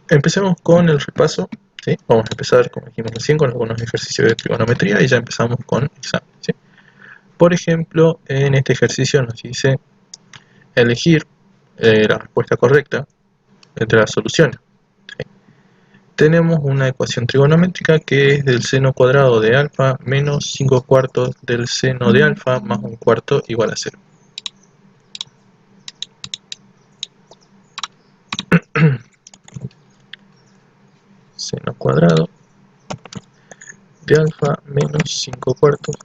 Empecemos con el repaso, ¿sí? Vamos a empezar, como dijimos recién, con algunos ejercicios de trigonometría y ya empezamos con examen, ¿sí? Por ejemplo, en este ejercicio nos dice elegir la respuesta correcta entre las soluciones, ¿sí? Tenemos una ecuación trigonométrica que es del seno cuadrado de alfa menos 5 cuartos del seno de alfa más un cuarto igual a 0. Seno cuadrado de alfa menos 5 cuartos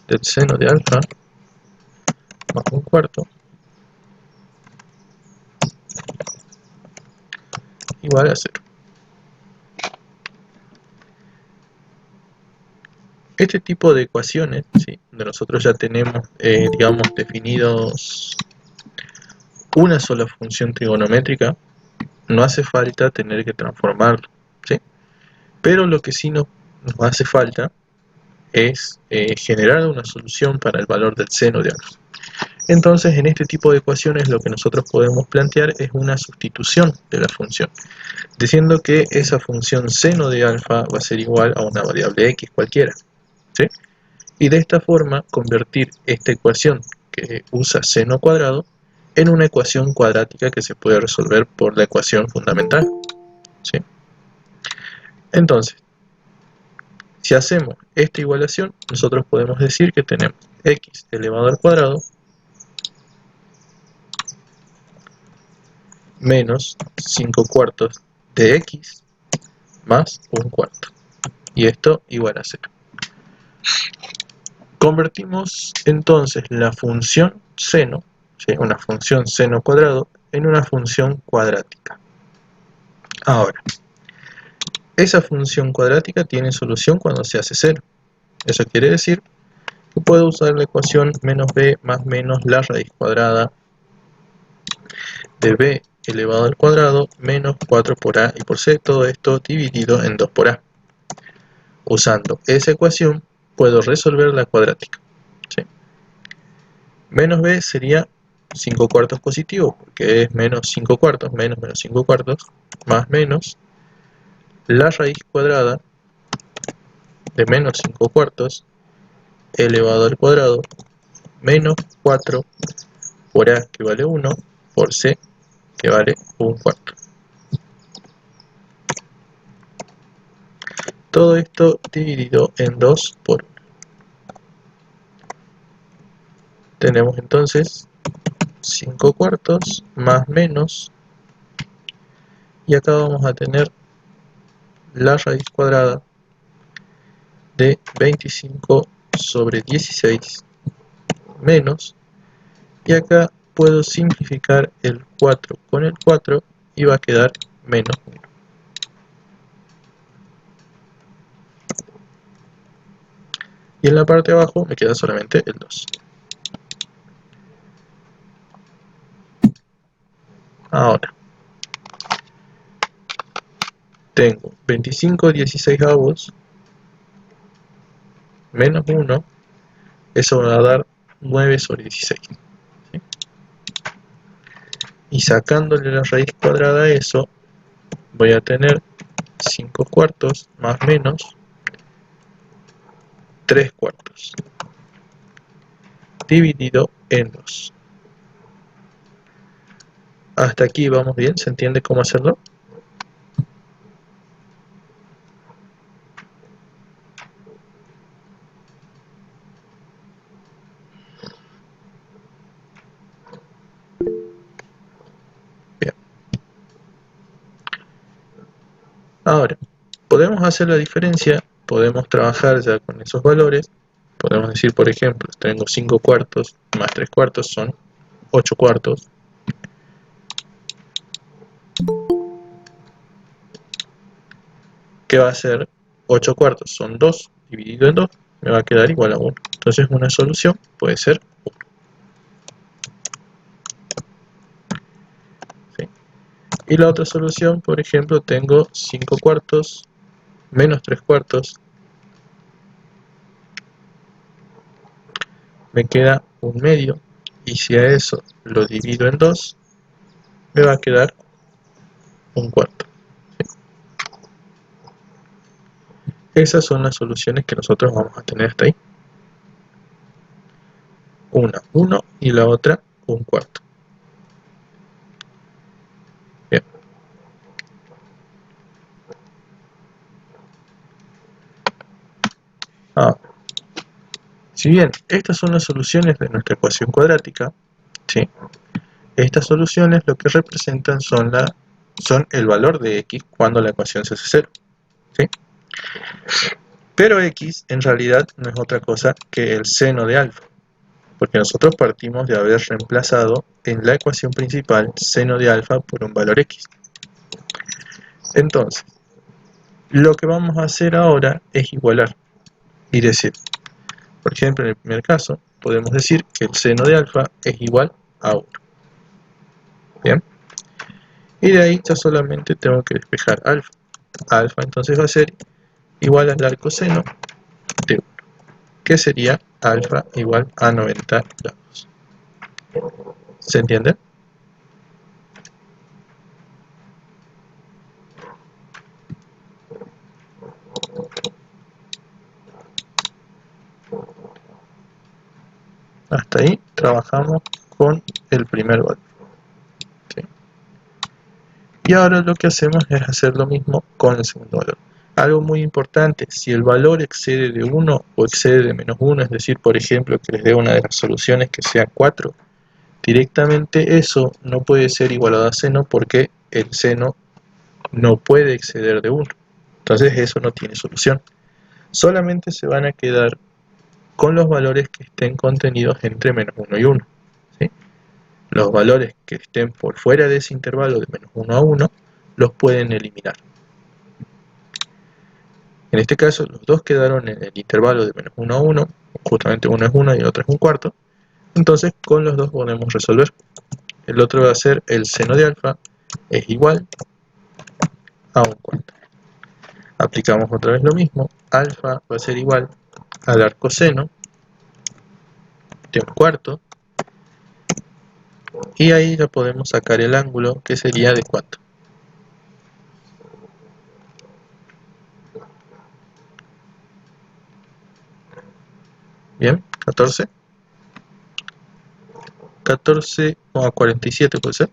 del seno de alfa más un cuarto igual a 0. Este tipo de ecuaciones, ¿sí? Donde nosotros ya tenemos, digamos, definidos una sola función trigonométrica, no hace falta tener que transformarlo, ¿sí? Pero lo que sí nos hace falta es generar una solución para el valor del seno de alfa. Entonces, en este tipo de ecuaciones lo que nosotros podemos plantear es una sustitución de la función, diciendo que esa función seno de alfa va a ser igual a una variable x cualquiera, ¿sí? Y de esta forma convertir esta ecuación que usa seno cuadrado en una ecuación cuadrática que se puede resolver por la ecuación fundamental, ¿sí? Entonces, si hacemos esta igualación, nosotros podemos decir que tenemos x elevado al cuadrado menos 5 cuartos de x más un cuarto. Y esto igual a 0. Convertimos entonces la función seno, ¿sí? Una función seno cuadrado, en una función cuadrática. Ahora, esa función cuadrática tiene solución cuando se hace 0. Eso quiere decir que puedo usar la ecuación menos b más menos la raíz cuadrada de b elevado al cuadrado menos 4 por a y por c, todo esto dividido en 2 por a. Usando esa ecuación puedo resolver la cuadrática, ¿sí? Menos b sería 5 cuartos positivo, porque es menos 5 cuartos, menos 5 cuartos, más menos la raíz cuadrada de menos 5 cuartos elevado al cuadrado menos 4 por a, que vale 1, por c, que vale un cuarto. Todo esto dividido en 2 por 1. Tenemos entonces 5 cuartos más menos, y acá vamos a tener la raíz cuadrada de 25 sobre 16 menos, y acá puedo simplificar el 4 con el 4 y va a quedar menos 1. Y en la parte de abajo me queda solamente el 2. Ahora, tengo 25 16avos menos 1, eso va a dar 9 sobre 16. ¿Sí? Y sacándole la raíz cuadrada a eso, voy a tener 5 cuartos más menos 3 cuartos dividido en 2. Hasta aquí vamos bien, ¿se entiende cómo hacerlo? Bien. Ahora, podemos hacer la diferencia, podemos trabajar ya con esos valores. Podemos decir, por ejemplo, tengo 5 cuartos más 3 cuartos son 8 cuartos. ¿Qué va a ser? 8 cuartos son 2 dividido en 2, me va a quedar igual a 1. Entonces una solución puede ser 1. ¿Sí? Y la otra solución, por ejemplo, tengo 5 cuartos menos 3 cuartos, me queda un medio, y si a eso lo divido en 2, me va a quedar 1/4. Esas son las soluciones que nosotros vamos a tener hasta ahí. Una 1 y la otra 1/4. Bien. Si bien estas son las soluciones de nuestra ecuación cuadrática, ¿sí? Estas soluciones lo que representan son el valor de x cuando la ecuación se hace 0. ¿Sí? Pero x en realidad no es otra cosa que el seno de alfa, porque nosotros partimos de haber reemplazado en la ecuación principal seno de alfa por un valor x. Entonces, lo que vamos a hacer ahora es igualar y decir, por ejemplo, en el primer caso, podemos decir que el seno de alfa es igual a 1. Bien. Y de ahí ya solamente tengo que despejar alfa. Alfa entonces va a ser igual al arcoseno de 1, que sería alfa igual a 90 grados. ¿Se entiende? Hasta ahí trabajamos con el primer valor. ¿Sí? Y ahora lo que hacemos es hacer lo mismo con el segundo valor. Algo muy importante, si el valor excede de 1 o excede de menos 1, es decir, por ejemplo, que les dé una de las soluciones que sea 4, directamente eso no puede ser igualado a seno porque el seno no puede exceder de 1. Entonces eso no tiene solución. Solamente se van a quedar con los valores que estén contenidos entre menos 1 y 1. ¿Sí? Los valores que estén por fuera de ese intervalo de menos 1 a 1 los pueden eliminar. En este caso los dos quedaron en el intervalo de menos 1 a 1, justamente uno es 1 y el otro es 1/4. Entonces con los dos podemos resolver. El otro va a ser el seno de alfa es igual a 1/4. Aplicamos otra vez lo mismo, alfa va a ser igual al arcoseno de 1/4, y ahí ya podemos sacar el ángulo, que sería de ¿cuánto? Bien, 14. 14,47 puede ser.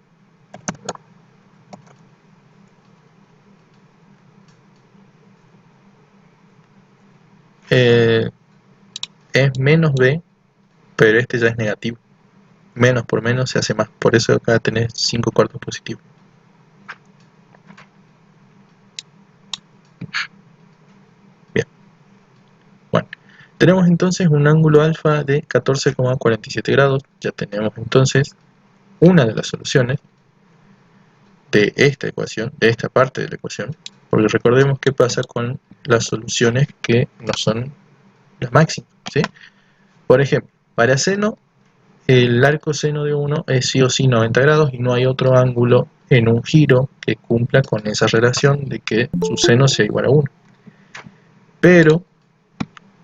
Es menos b, pero este ya es negativo. Menos por menos se hace más, por eso acá tenés 5/4 positivo. Bien, bueno, tenemos entonces un ángulo alfa de 14,47 grados. Ya tenemos entonces una de las soluciones de esta ecuación, de esta parte de la ecuación, porque recordemos qué pasa con las soluciones que no son las máximas, ¿sí? Por ejemplo, para seno, el arcoseno de 1 es sí o sí 90 grados y no hay otro ángulo en un giro que cumpla con esa relación de que su seno sea igual a 1. Pero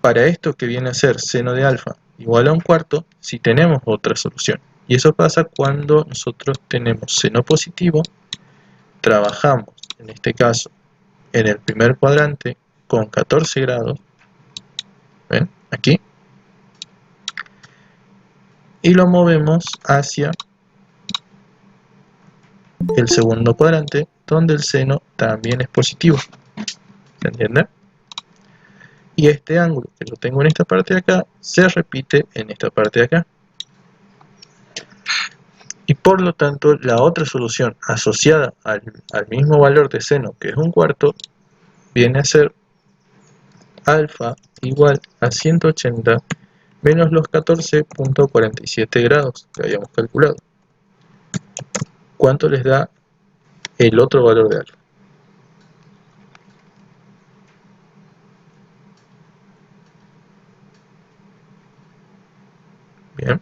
para esto que viene a ser seno de alfa igual a 1/4, sí tenemos otra solución. Y eso pasa cuando nosotros tenemos seno positivo, trabajamos en este caso en el primer cuadrante con 14 grados, ¿ven? Aquí, y lo movemos hacia el segundo cuadrante, donde el seno también es positivo. ¿Se entiende? Y este ángulo que lo tengo en esta parte de acá, se repite en esta parte de acá. Y por lo tanto, la otra solución asociada al mismo valor de seno, que es 1/4, viene a ser alfa igual a 180 menos los 14,47 grados que habíamos calculado. ¿Cuánto les da el otro valor de alfa? Bien,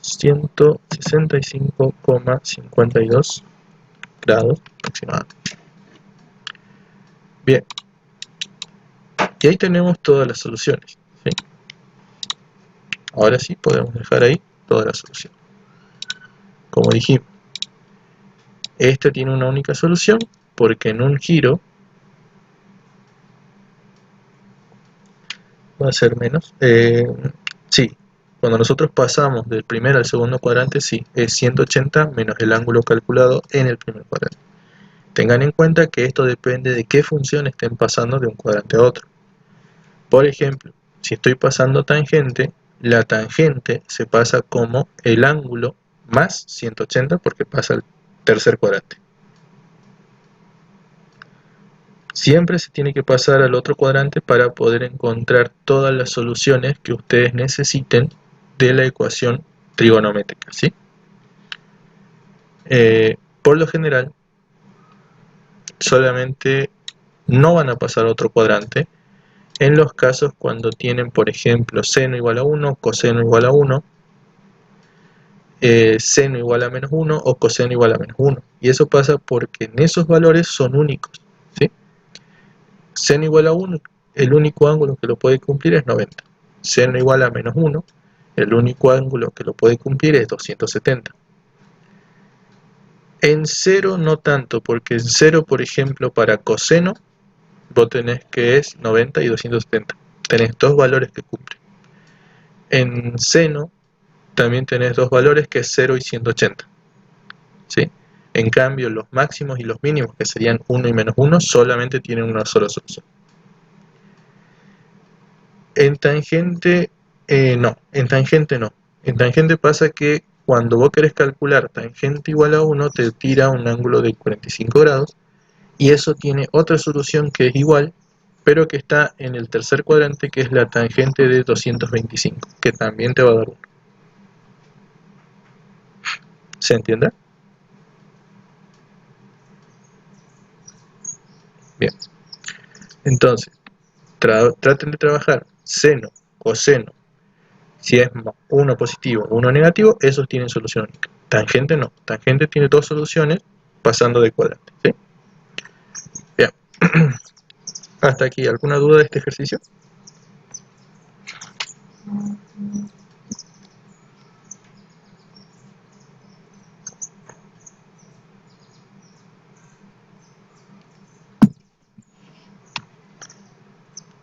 165,52 grados aproximadamente. Bien, y ahí tenemos todas las soluciones, ¿sí? Ahora sí podemos dejar ahí todas las soluciones. Como dijimos, Este tiene una única solución porque en un giro va a ser menos. Sí, cuando nosotros pasamos del primer al segundo cuadrante, sí, es 180 menos el ángulo calculado en el primer cuadrante. Tengan en cuenta que esto depende de qué función estén pasando de un cuadrante a otro. Por ejemplo, si estoy pasando tangente, la tangente se pasa como el ángulo más 180 porque pasa al tercer cuadrante. Siempre se tiene que pasar al otro cuadrante para poder encontrar todas las soluciones que ustedes necesiten de la ecuación trigonométrica, ¿sí? Por lo general, solamente no van a pasar a otro cuadrante en los casos cuando tienen, por ejemplo, seno igual a 1, coseno igual a 1, seno igual a menos 1 o coseno igual a menos 1. Y eso pasa porque en esos valores son únicos, ¿sí? Seno igual a 1, el único ángulo que lo puede cumplir es 90. Seno igual a menos 1, el único ángulo que lo puede cumplir es 270. En 0 no tanto, porque en 0, por ejemplo, para coseno, vos tenés que es 90 y 270. Tenés dos valores que cumplen. En seno también tenés dos valores que es 0 y 180. ¿Sí? En cambio, los máximos y los mínimos, que serían 1 y menos 1, solamente tienen una sola solución. En tangente, no. En tangente no. En tangente pasa que cuando vos querés calcular tangente igual a 1, te tira un ángulo de 45 grados, y eso tiene otra solución que es igual, pero que está en el tercer cuadrante, que es la tangente de 225, que también te va a dar 1. ¿Se entiende? Bien. Entonces, traten de trabajar seno, coseno. Si es 1 positivo o 1 negativo, esos tienen solución única. Tangente no. Tangente tiene dos soluciones pasando de cuadrante, ¿sí? Bien. Hasta aquí, ¿alguna duda de este ejercicio?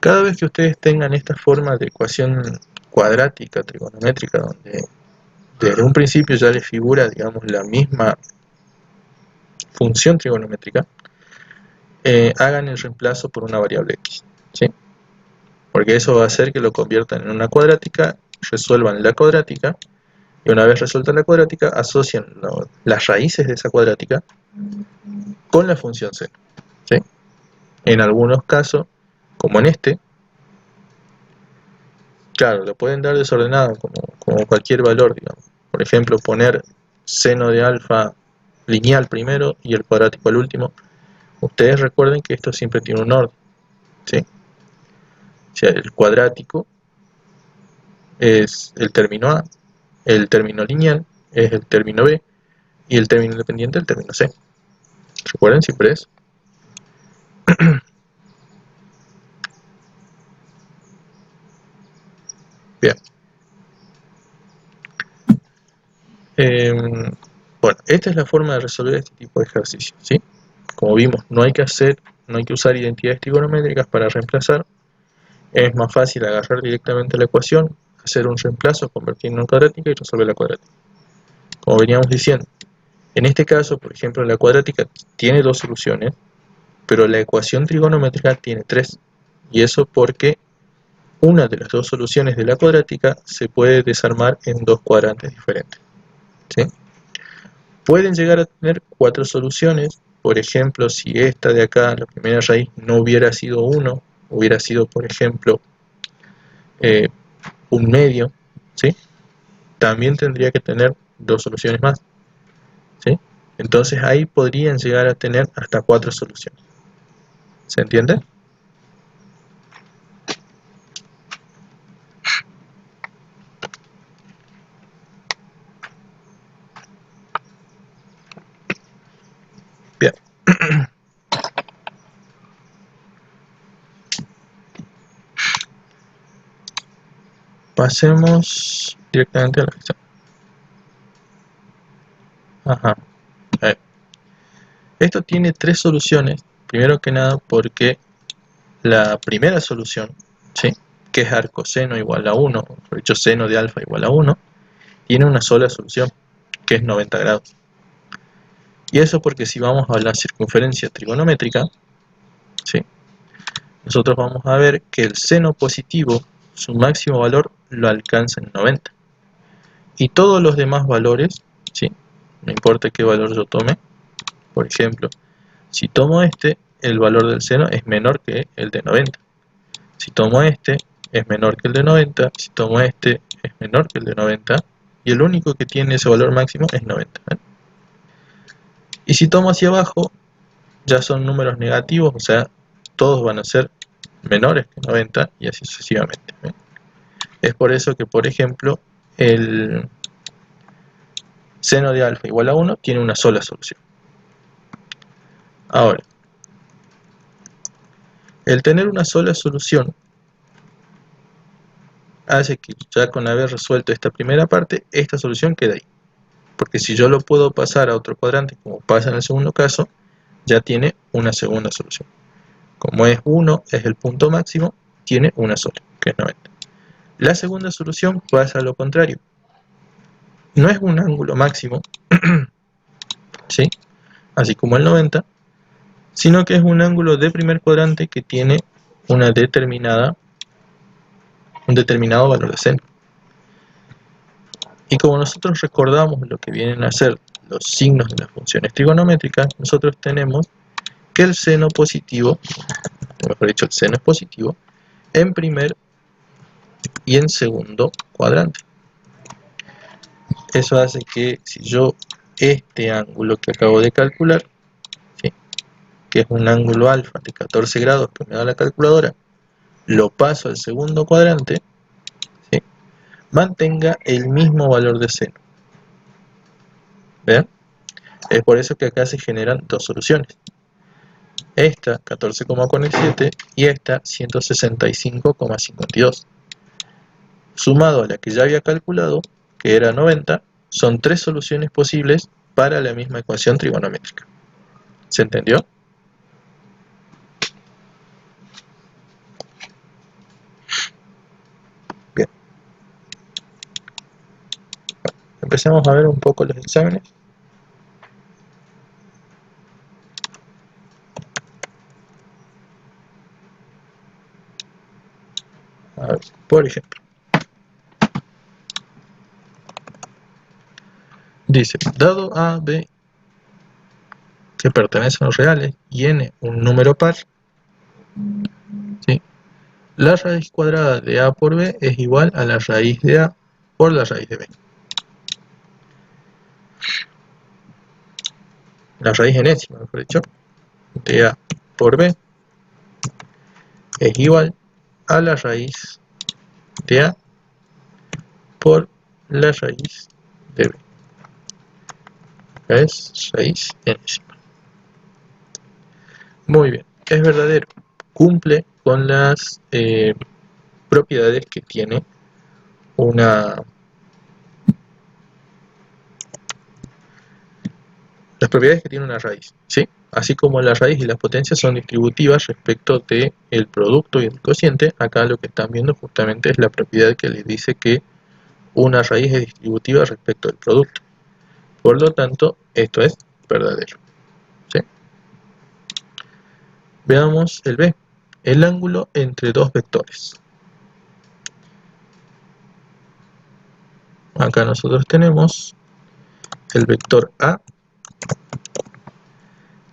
Cada vez que ustedes tengan esta forma de ecuación cuadrática, trigonométrica, donde desde un principio ya les figura, digamos, la misma función trigonométrica, hagan el reemplazo por una variable x, ¿sí? Porque eso va a hacer que lo conviertan en una cuadrática, resuelvan la cuadrática, y una vez resuelta la cuadrática, asocian las raíces de esa cuadrática con la función seno, ¿sí? En algunos casos, como en este, claro, lo pueden dar desordenado, como cualquier valor, digamos. Por ejemplo, poner seno de alfa lineal primero y el cuadrático al último. Ustedes recuerden que esto siempre tiene un orden, ¿sí? O sea, el cuadrático es el término A, el término lineal es el término B y el término independiente el término C. Recuerden siempre eso. Bien. Bueno, esta es la forma de resolver este tipo de ejercicios, ¿sí? Como vimos, no hay que usar identidades trigonométricas para reemplazar. Es más fácil agarrar directamente la ecuación, hacer un reemplazo, convertirla en cuadrática y resolver la cuadrática. Como veníamos diciendo, en este caso, por ejemplo, la cuadrática tiene dos soluciones, pero la ecuación trigonométrica tiene tres. Y eso porque una de las dos soluciones de la cuadrática se puede desarmar en dos cuadrantes diferentes, ¿sí? Pueden llegar a tener cuatro soluciones. Por ejemplo, si esta de acá, la primera raíz, no hubiera sido 1, hubiera sido, por ejemplo, un medio, ¿sí? También tendría que tener dos soluciones más, ¿sí? Entonces ahí podrían llegar a tener hasta cuatro soluciones. ¿Se entiende? Bien. Pasemos directamente a la lección. Ajá. Esto tiene tres soluciones, primero que nada porque la primera solución, ¿sí?, que es arcoseno igual a 1, o mejor dicho, seno de alfa igual a 1, tiene una sola solución, que es 90 grados. Y eso porque si vamos a la circunferencia trigonométrica, ¿sí?, nosotros vamos a ver que el seno positivo, su máximo valor lo alcanza en 90. Y todos los demás valores, ¿sí?, no importa qué valor yo tome, por ejemplo, si tomo este, el valor del seno es menor que el de 90. Si tomo este, es menor que el de 90. Si tomo este, es menor que el de 90. Y el único que tiene ese valor máximo es 90. ¿eh? Y si tomo hacia abajo, ya son números negativos, o sea, todos van a ser menores que 90 y así sucesivamente. ¿eh? Es por eso que, por ejemplo, el seno de alfa igual a 1 tiene una sola solución. Ahora, el tener una sola solución hace que ya con haber resuelto esta primera parte, esta solución queda ahí. Porque si yo lo puedo pasar a otro cuadrante, como pasa en el segundo caso, ya tiene una segunda solución. Como es 1, es el punto máximo, tiene una sola, que es 90. La segunda solución pasa a lo contrario. No es un ángulo máximo, ¿sí?, así como el 90, sino que es un ángulo de primer cuadrante que tiene un determinado valor de seno. Y como nosotros recordamos lo que vienen a ser los signos de las funciones trigonométricas, nosotros tenemos que el seno positivo, mejor dicho, el seno es positivo, en primer y en segundo cuadrante. Eso hace que si yo este ángulo que acabo de calcular, ¿sí?, que es un ángulo alfa de 14 grados que me da la calculadora, lo paso al segundo cuadrante, ¿sí?, mantenga el mismo valor de seno. ¿Ven? Es por eso que acá se generan dos soluciones. Esta 14,47 y esta 165,52. Sumado a la que ya había calculado, que era 90, son tres soluciones posibles para la misma ecuación trigonométrica. ¿Se entendió? Bien. Empecemos a ver un poco los exámenes. A ver, por ejemplo, dice, dado A, B, que pertenecen a los reales, y N un número par, ¿sí?, la raíz cuadrada de A por B es igual a la raíz de A por la raíz de B. La raíz enésima, mejor dicho, de A por B es igual a la raíz de A por la raíz de B. Es raíz enésima. Muy bien, es verdadero. Cumple con las propiedades que tiene una... Las propiedades que tiene una raíz, ¿sí? Así como la raíz y las potencias son distributivas respecto del producto y el cociente, acá lo que están viendo justamente es la propiedad que les dice que una raíz es distributiva respecto del producto. Por lo tanto, esto es verdadero, ¿sí? Veamos el B, el ángulo entre dos vectores. Acá nosotros tenemos el vector A,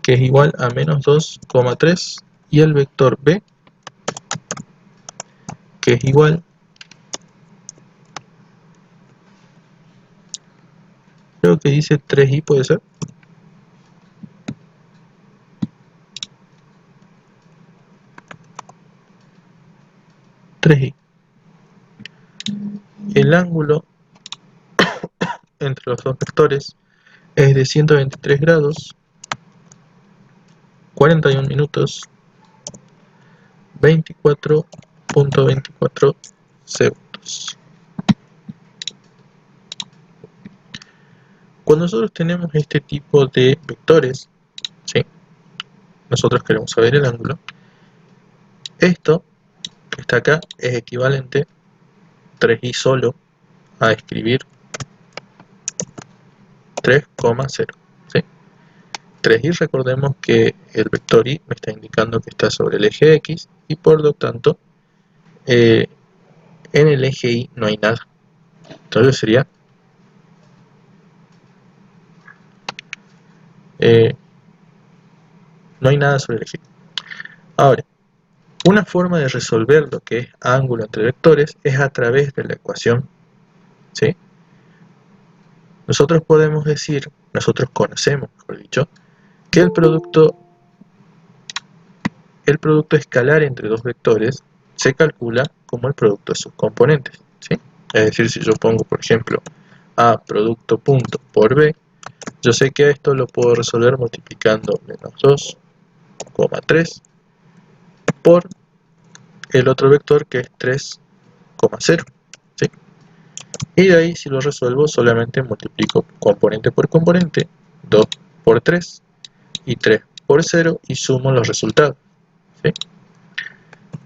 que es igual a menos 2,3, y el vector B, que es igual, creo que dice 3i, puede ser. El ángulo entre los dos vectores es de 123 grados, 41 minutos, 24,24 segundos. Cuando nosotros tenemos este tipo de vectores, ¿sí? Nosotros queremos saber el ángulo. Esto que está acá es equivalente 3i solo a escribir 3,0, ¿sí? 3i, recordemos que el vector i me está indicando que está sobre el eje x y por lo tanto en el eje y no hay nada. Entonces sería no hay nada sobre el eje. Ahora, una forma de resolver lo que es ángulo entre vectores es a través de la ecuación, ¿sí? Nosotros podemos decir, nosotros conocemos, mejor dicho, que el producto escalar entre dos vectores se calcula como el producto de sus componentes, ¿sí? Es decir, si yo pongo, por ejemplo, a producto punto por b, yo sé que esto lo puedo resolver multiplicando menos 2,3 por el otro vector que es 3,0, ¿sí? Y de ahí, si lo resuelvo, solamente multiplico componente por componente, 2 por 3 y 3 por 0 y sumo los resultados, ¿sí?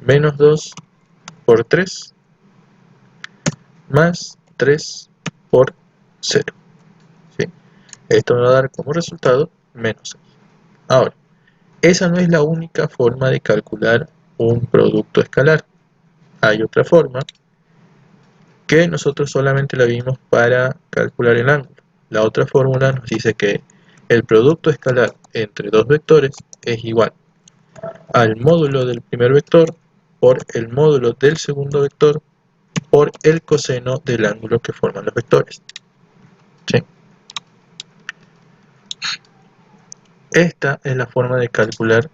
Menos 2 por 3 más 3 por 0, ¿sí? Esto me va a dar como resultado menos 6. Ahora, esa no es la única forma de calcular un producto escalar. Hay otra forma que nosotros solamente la vimos para calcular el ángulo. La otra fórmula nos dice que el producto escalar entre dos vectores es igual al módulo del primer vector por el módulo del segundo vector por el coseno del ángulo que forman los vectores, ¿sí? Esta es la forma de calcular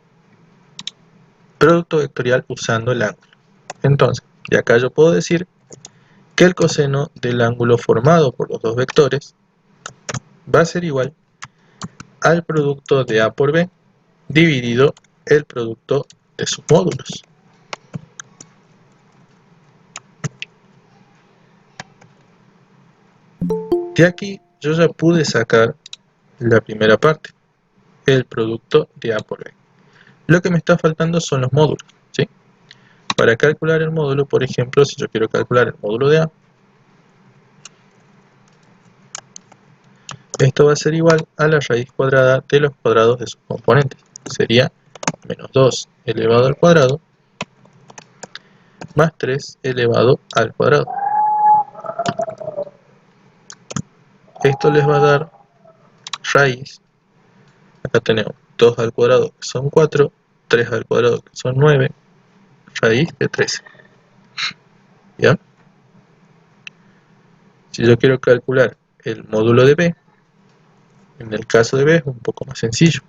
producto vectorial usando el ángulo. Entonces, de acá yo puedo decir que el coseno del ángulo formado por los dos vectores va a ser igual al producto de A por B dividido el producto de sus módulos. De aquí yo ya pude sacar la primera parte, el producto de A por B. Lo que me está faltando son los módulos, ¿sí? Para calcular el módulo, por ejemplo, si yo quiero calcular el módulo de A, esto va a ser igual a la raíz cuadrada de los cuadrados de sus componentes. Sería menos 2 elevado al cuadrado más 3 elevado al cuadrado. Esto les va a dar raíz. Acá tenemos 2 al cuadrado que son 4, 3 al cuadrado que son 9, raíz de 13. ¿Ya? Si yo quiero calcular el módulo de B, en el caso de B es un poco más sencillo,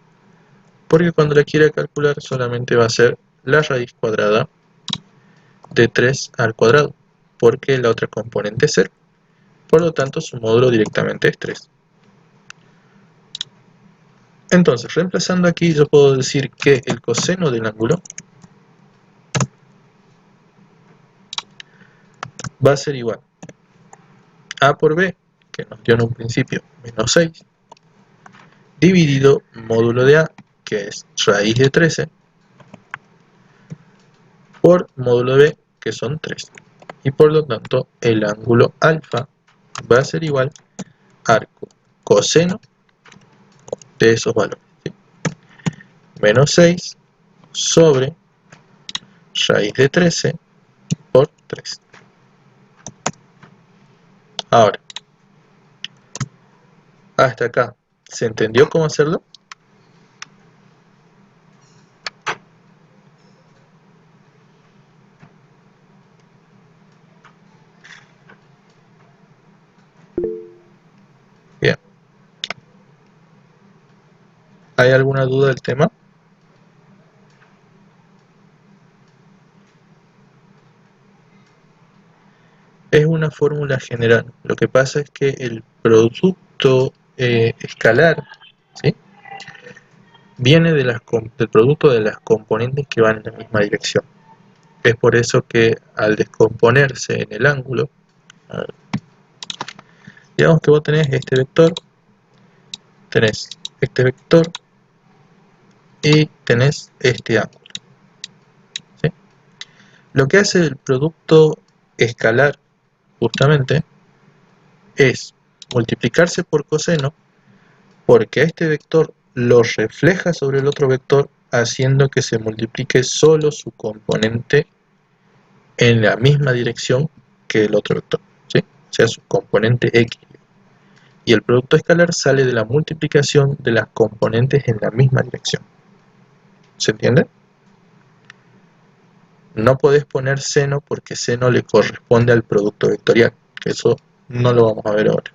porque cuando la quiera calcular solamente va a ser la raíz cuadrada de 3 al cuadrado, porque la otra componente es 0. Por lo tanto, su módulo directamente es 3. Entonces, reemplazando aquí, yo puedo decir que el coseno del ángulo va a ser igual a por b, que nos dio en un principio menos 6, dividido módulo de a, que es raíz de 13, por módulo de b, que son 3. Y por lo tanto, el ángulo alfa va a ser igual al coseno de esos valores, ¿sí? Menos 6 sobre raíz de 13 por 3. Ahora, hasta acá, ¿se entendió cómo hacerlo? Bien. ¿Hay alguna duda del tema? Es una fórmula general. Lo que pasa es que el producto escalar, ¿sí?, viene del producto de las componentes que van en la misma dirección. Es por eso que al descomponerse en el ángulo, digamos que vos tenés este vector, tenés este vector y tenés este ángulo, ¿sí? Lo que hace el producto escalar justamente es multiplicarse por coseno, porque a este vector lo refleja sobre el otro vector, haciendo que se multiplique solo su componente en la misma dirección que el otro vector, ¿sí? O sea, su componente x. Y el producto escalar sale de la multiplicación de las componentes en la misma dirección. ¿Se entiende? No podés poner seno porque seno le corresponde al producto vectorial, que eso no lo vamos a ver ahora.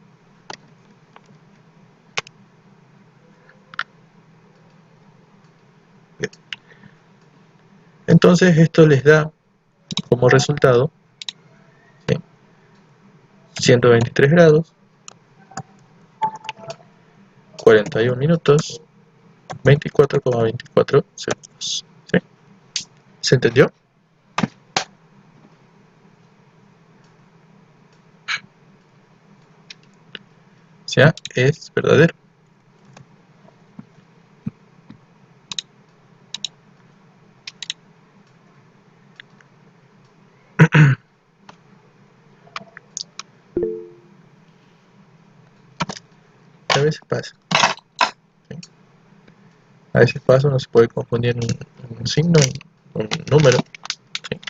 Bien. Entonces esto les da como resultado, ¿sí?, 123 grados, 41 minutos, 24,24 segundos. ¿Sí? ¿Se entendió? O sea, es verdadero. A veces pasa. ¿Sí? A veces pasa, uno se puede confundir un signo, un número. ¿Sí?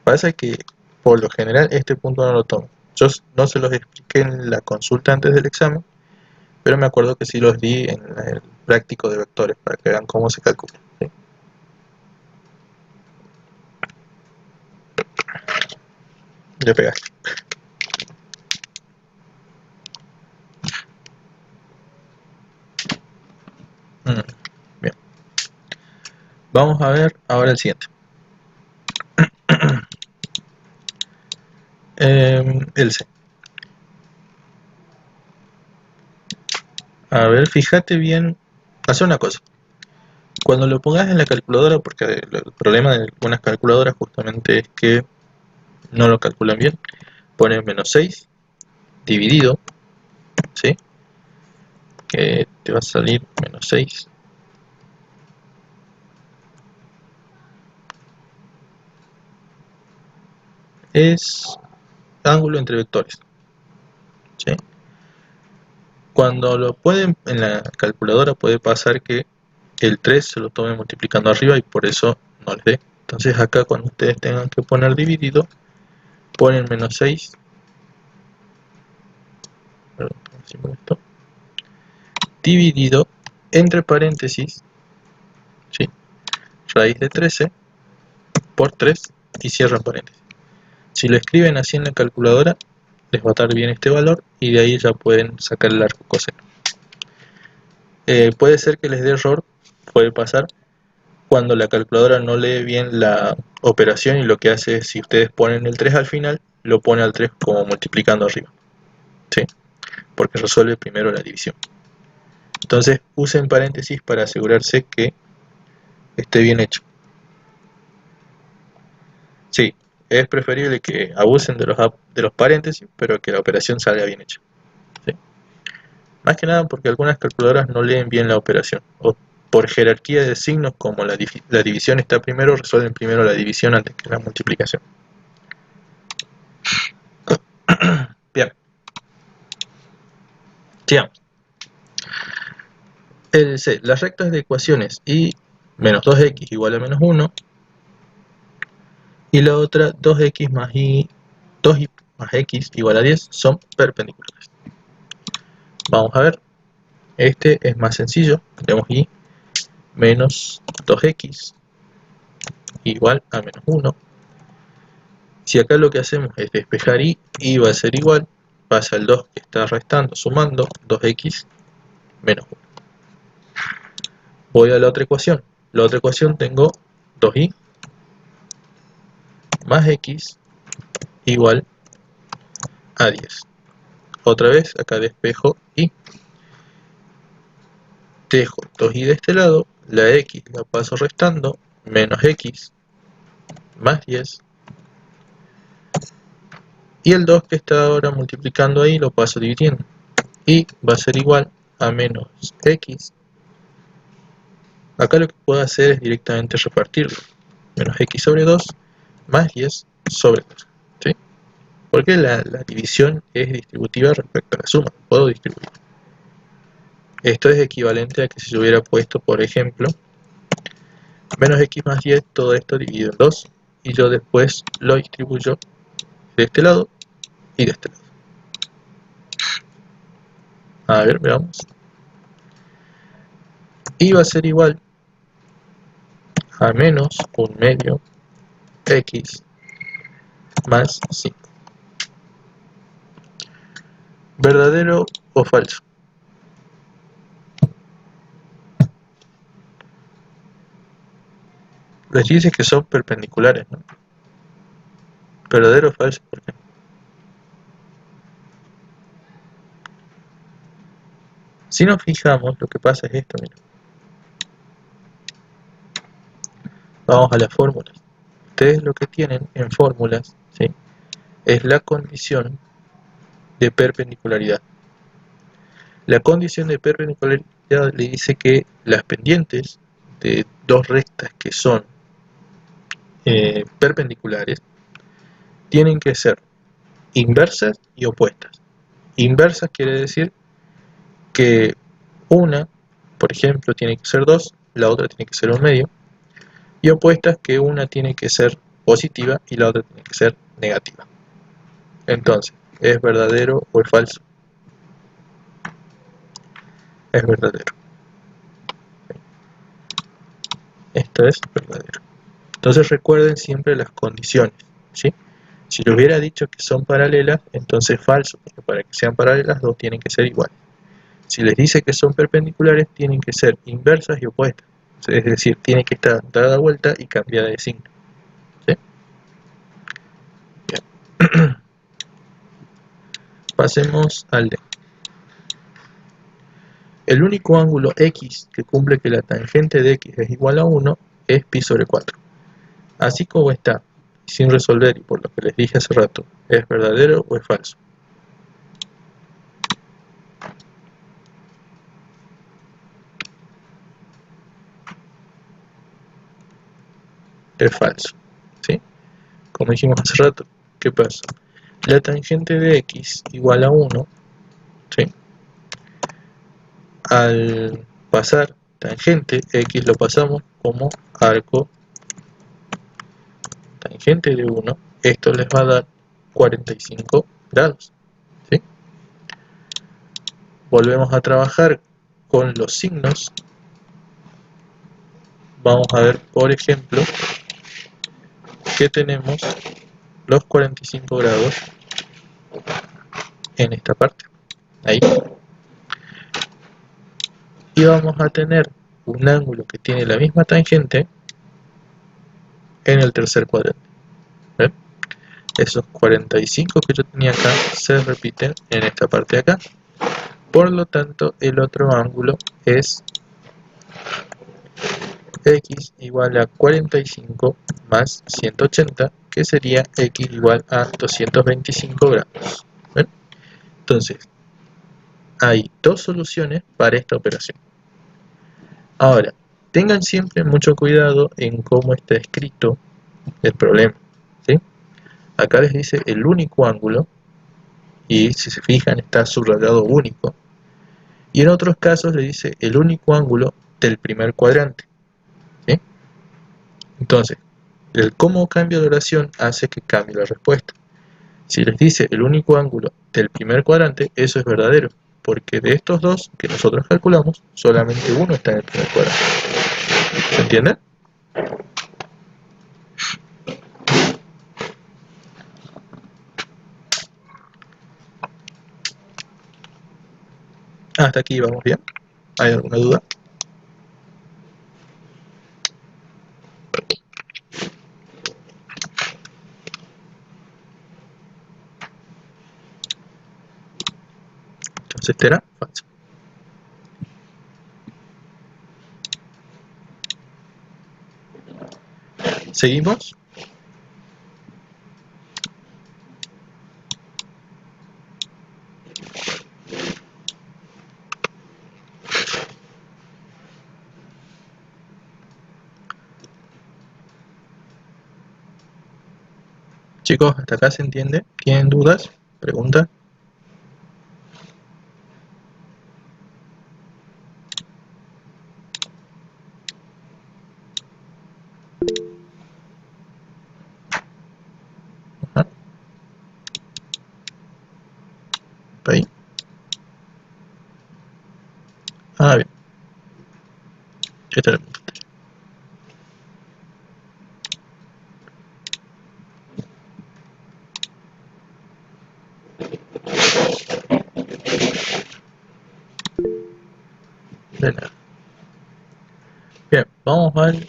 Pasa que por lo general este punto no lo tomo. Yo no se los expliqué en la consulta antes del examen, pero me acuerdo que sí los di en el práctico de vectores para que vean cómo se calcula. ¿Sí? Ya pegaste. Bien. Vamos a ver ahora el siguiente. El C. A ver, fíjate bien. Hace una cosa. Cuando lo pongas en la calculadora, porque el problema de algunas calculadoras justamente es que no lo calculan bien, pones menos 6 dividido, ¿sí? Que te va a salir menos 6 es ángulo entre vectores, ¿sí? Cuando lo pueden en la calculadora puede pasar que el 3 se lo tome multiplicando arriba y por eso no les dé. Entonces acá cuando ustedes tengan que poner dividido, ponen menos 6, perdón, esto, dividido entre paréntesis, ¿sí?, raíz de 13 por 3 y cierran paréntesis. Si lo escriben así en la calculadora, les va a dar bien este valor y de ahí ya pueden sacar el arco coseno. Puede ser que les dé error, puede pasar, cuando la calculadora no lee bien la operación y lo que hace es, si ustedes ponen el 3 al final, lo pone al 3 como multiplicando arriba, ¿sí?, porque resuelve primero la división. Entonces usen paréntesis para asegurarse que esté bien hecho. Sí, es preferible que abusen de los paréntesis, pero que la operación salga bien hecha. ¿Sí? Más que nada porque algunas calculadoras no leen bien la operación, o por jerarquía de signos, como la división está primero, resuelven primero la división antes que la multiplicación. Bien. Sigamos. El C, las rectas de ecuaciones y menos 2x igual a menos 1, y la otra 2x más y 2y más x igual a 10 son perpendiculares. Vamos a ver, este es más sencillo. Tenemos y menos 2x igual a menos 1. Si acá lo que hacemos es despejar y va a ser igual, pasa el 2 que está restando, sumando 2x menos 1. Voy a la otra ecuación. La otra ecuación tengo 2y más x igual a 10. Otra vez acá despejo y dejo 2y de este lado, la x la paso restando, menos x más 10, y el 2 que está ahora multiplicando ahí lo paso dividiendo. y va a ser igual a menos x. Acá lo que puedo hacer es directamente repartirlo. Menos x sobre 2 más 10 sobre 2. ¿Sí? Porque la división es distributiva respecto a la suma. Puedo distribuir. Esto es equivalente a que si yo hubiera puesto, por ejemplo, menos x más 10, todo esto dividido en 2. Y yo después lo distribuyo de este lado y de este lado. A ver, veamos. Y va a ser igual a menos 1/2 x más 5. ¿Verdadero o falso? Les dice que son perpendiculares, ¿no? ¿Verdadero o falso? ¿Por qué? Si nos fijamos, lo que pasa es esto, mira. Vamos a las fórmulas. Ustedes lo que tienen en fórmulas, ¿sí?, es la condición de perpendicularidad. La condición de perpendicularidad le dice que las pendientes de dos rectas que son perpendiculares tienen que ser inversas y opuestas. Inversas quiere decir que una, por ejemplo, tiene que ser 2, la otra tiene que ser 1/2, y opuestas que una tiene que ser positiva y la otra tiene que ser negativa. Entonces, ¿es verdadero o es falso? Es verdadero. Esto es verdadero. Entonces recuerden siempre las condiciones, ¿sí? Si le hubiera dicho que son paralelas, entonces falso, porque para que sean paralelas, dos tienen que ser iguales. Si les dice que son perpendiculares, tienen que ser inversas y opuestas. Es decir, tiene que estar dada vuelta y cambiada de signo. ¿Sí? Bien. Pasemos al D. El único ángulo x que cumple que la tangente de x es igual a 1 es pi sobre 4. Así como está, sin resolver y por lo que les dije hace rato, ¿es verdadero o es falso? Es falso, ¿sí? Como dijimos hace rato, ¿qué pasa? La tangente de x igual a 1, ¿sí? Al pasar tangente, x lo pasamos como arco tangente de 1, esto les va a dar 45 grados, ¿sí? Volvemos a trabajar con los signos. Vamos a ver, por ejemplo, que tenemos los 45 grados en esta parte, ahí. Y vamos a tener un ángulo que tiene la misma tangente en el tercer cuadrante. ¿Ven? Esos 45 que yo tenía acá se repiten en esta parte de acá. Por lo tanto, el otro ángulo es x igual a 45 más 180, que sería x igual a 225 grados. ¿Ven? Entonces, hay dos soluciones para esta operación. Ahora, tengan siempre mucho cuidado en cómo está escrito el problema, ¿sí? Acá les dice el único ángulo, y si se fijan está subrayado único, y en otros casos le dice el único ángulo del primer cuadrante, ¿sí? Entonces, el cómo cambia de oración hace que cambie la respuesta. Si les dice el único ángulo del primer cuadrante, eso es verdadero, porque de estos dos que nosotros calculamos, solamente uno está en el primer cuadrante. ¿Se entiende? Hasta aquí vamos bien. ¿Hay alguna duda? Entonces este era falso. Seguimos. Chicos, ¿hasta acá se entiende? ¿Tienen dudas? ¿Preguntas? Ajá. Ahí. Ah, bien. Este era el punto. De nada. Bien, vamos al...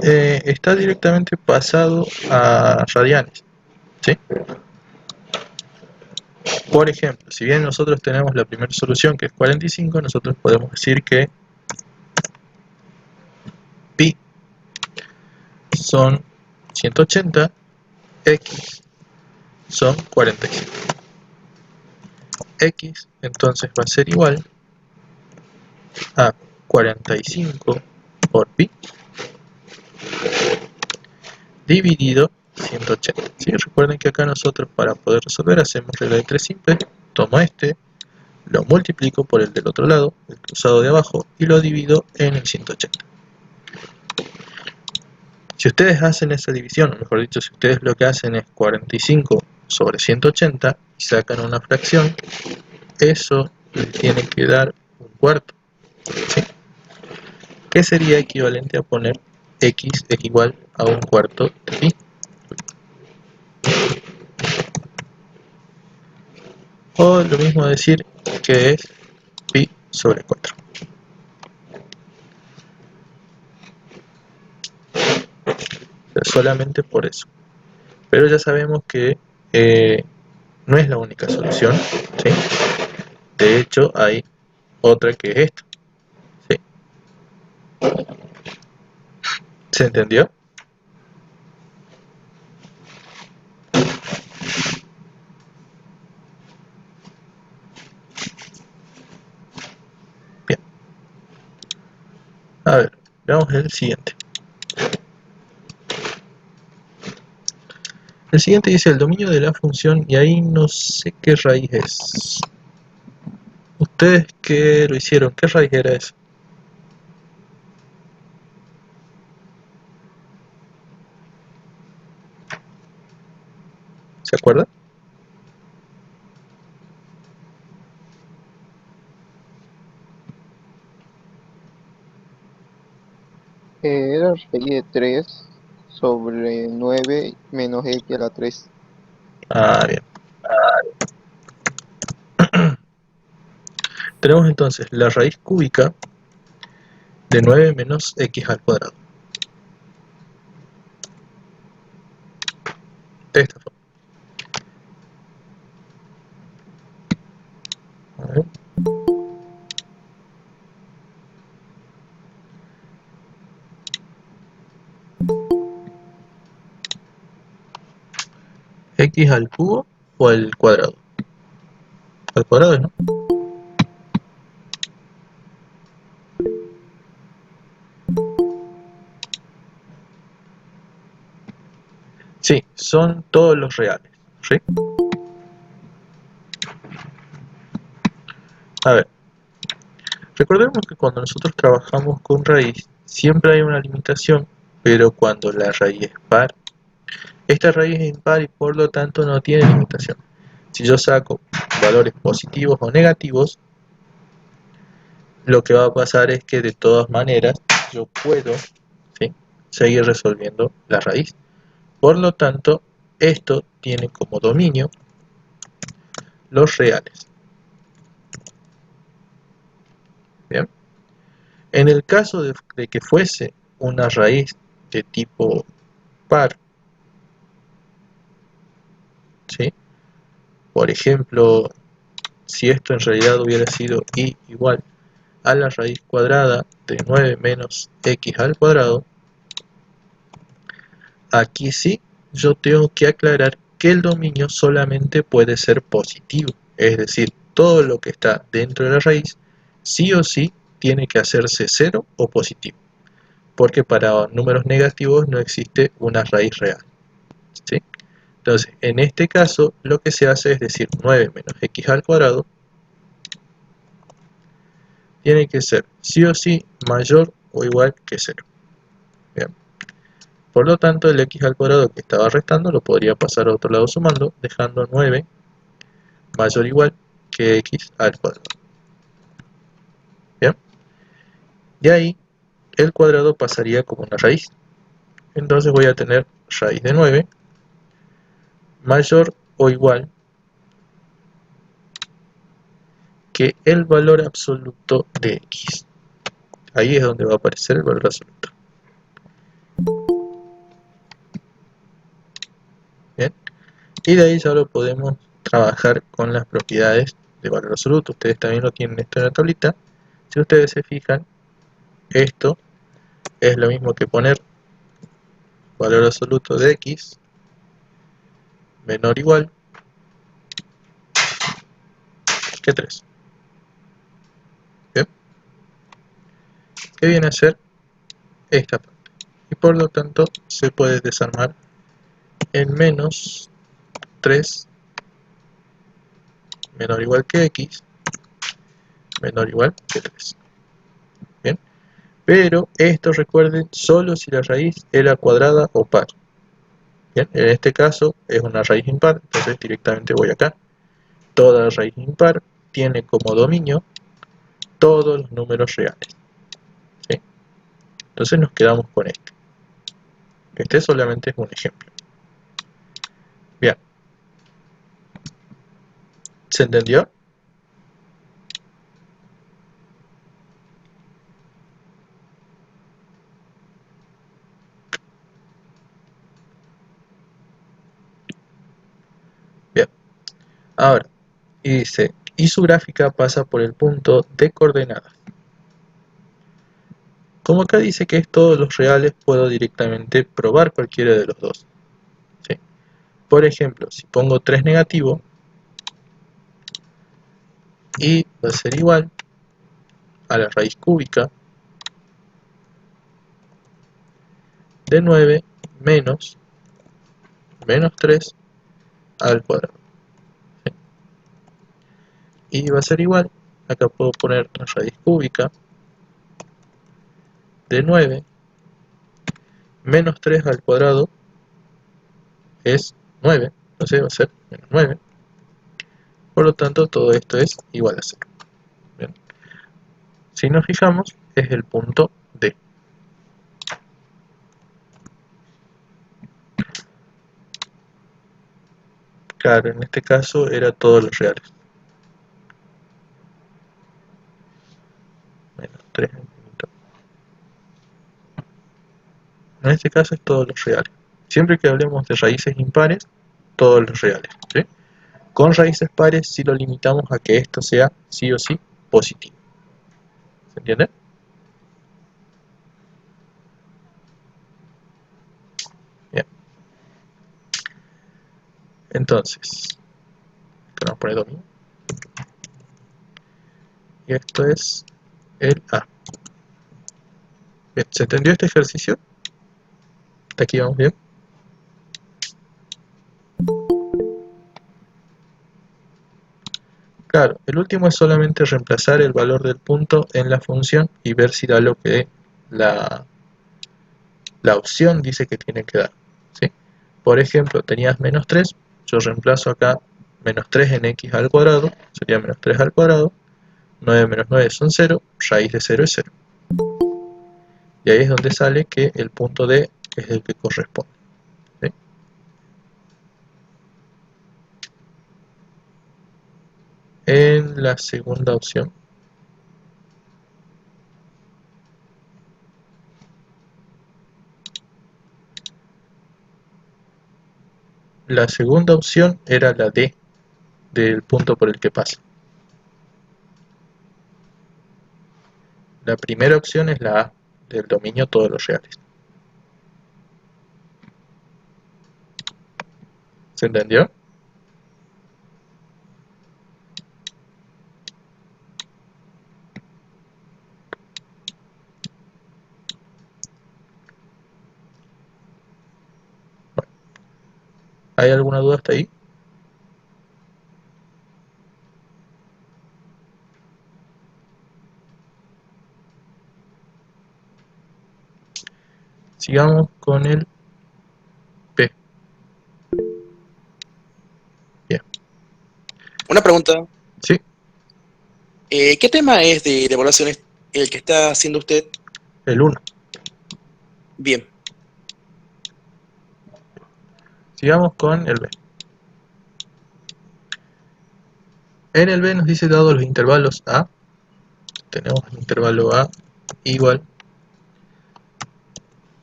está directamente pasado a radianes, ¿sí? Por ejemplo, si bien nosotros tenemos la primera solución que es 45, nosotros podemos decir que pi son 180, x son 45. X entonces va a ser igual a 45 por pi dividido 180. ¿Sí? Recuerden que acá nosotros para poder resolver hacemos regla de 3 simple, tomo este, lo multiplico por el del otro lado, el cruzado de abajo, y lo divido en el 180. Si ustedes hacen esa división, o mejor dicho, si ustedes lo que hacen es 45 sobre 180 y sacan una fracción, eso les tiene que dar un cuarto, ¿sí? Que sería equivalente a poner x es igual a un cuarto de pi. O lo mismo decir que es pi sobre 4. Solamente por eso. Pero ya sabemos que no es la única solución, ¿sí? De hecho, hay otra que es esta, ¿sí? ¿Se entendió? Bien. A ver, veamos el siguiente. El siguiente dice el dominio de la función y ahí no sé qué raíz es. Ustedes que lo hicieron, ¿qué raíz era esa? ¿Se acuerdan? Era raíz de 3 sobre 9 menos x a la 3. Ah, bien. Tenemos entonces la raíz cúbica de 9 menos x al cuadrado. De esta forma. A ver. X al cubo o al cuadrado. Al cuadrado, ¿no? Sí, son todos los reales, ¿sí? A ver, recordemos que cuando nosotros trabajamos con raíz, siempre hay una limitación, pero cuando la raíz es par, esta raíz es impar y por lo tanto no tiene limitación. Si yo saco valores positivos o negativos, lo que va a pasar es que de todas maneras yo puedo, ¿sí?, seguir resolviendo la raíz. Por lo tanto, esto tiene como dominio los reales. Bien. En el caso de que fuese una raíz de tipo par, ¿sí?, por ejemplo, si esto en realidad hubiera sido y igual a la raíz cuadrada de 9 menos x al cuadrado, aquí sí yo tengo que aclarar que el dominio solamente puede ser positivo, es decir, todo lo que está dentro de la raíz sí o sí tiene que hacerse cero o positivo. porque para números negativos no existe una raíz real, ¿sí? Entonces, en este caso, lo que se hace es decir 9 menos x al cuadrado tiene que ser sí o sí mayor o igual que 0. Bien. Por lo tanto, el x al cuadrado que estaba restando lo podría pasar a otro lado sumando, dejando 9 mayor o igual que x al cuadrado. Bien. Y ahí el cuadrado pasaría como una raíz. Entonces voy a tener raíz de 9 mayor o igual que el valor absoluto de x. Ahí es donde va a aparecer el valor absoluto. Bien. Y de ahí ya lo podemos trabajar con las propiedades de valor absoluto. Ustedes también lo tienen esto en la tablita. Si ustedes se fijan, esto es lo mismo que poner valor absoluto de x menor o igual que 3. ¿Bien? Que viene a ser esta parte. Y por lo tanto se puede desarmar en menos 3 menor o igual que x menor o igual que 3. Bien. Pero esto, recuerden, solo si la raíz era cuadrada o par. Bien, en este caso es una raíz impar, entonces directamente voy acá. Toda raíz impar tiene como dominio todos los números reales, ¿sí? Entonces nos quedamos con esto. Este solamente es un ejemplo. Bien, ¿se entendió? Bien, ahora, y dice, y su gráfica pasa por el punto de coordenadas. Como acá dice que es todos los reales, puedo directamente probar cualquiera de los dos, ¿sí? Por ejemplo, si pongo 3 negativo, y va a ser igual a la raíz cúbica de 9 menos 3 al cuadrado, ¿sí? Y va a ser igual, acá puedo poner la raíz cúbica de 9 menos 3 al cuadrado es 9, entonces va a ser menos 9. Por lo tanto, todo esto es igual a 0. Bien. Si nos fijamos, es el punto D. Claro, en este caso era todos los reales. Menos 3 en este caso es todos los reales. Siempre que hablemos de raíces impares, todos los reales, ¿sí? Con raíces pares si lo limitamos a que esto sea sí o sí positivo. ¿Se entiende? Bien. Entonces, vamos a poner dominio. Y esto es el A. Bien, ¿se entendió este ejercicio? ¿Hasta aquí vamos bien? Claro, el último es solamente reemplazar el valor del punto en la función y ver si da lo que la opción dice que tiene que dar, ¿sí? Por ejemplo, tenías menos 3, yo reemplazo acá menos 3 en x al cuadrado, sería menos 3 al cuadrado, 9 menos 9 son 0, raíz de 0 es 0. Y ahí es donde sale que el punto D es el que corresponde, ¿sí? En la segunda opción, la segunda opción era la D del punto por el que pasa. La primera opción es la A del dominio todos los reales. ¿Se entendió? ¿Hay alguna duda hasta ahí? Sigamos con el P. Bien. Una pregunta. Sí, ¿Qué tema es de evaluaciones el que está haciendo usted? el 1. Bien. Sigamos con el B. En el B nos dice, dado los intervalos A, tenemos el intervalo A igual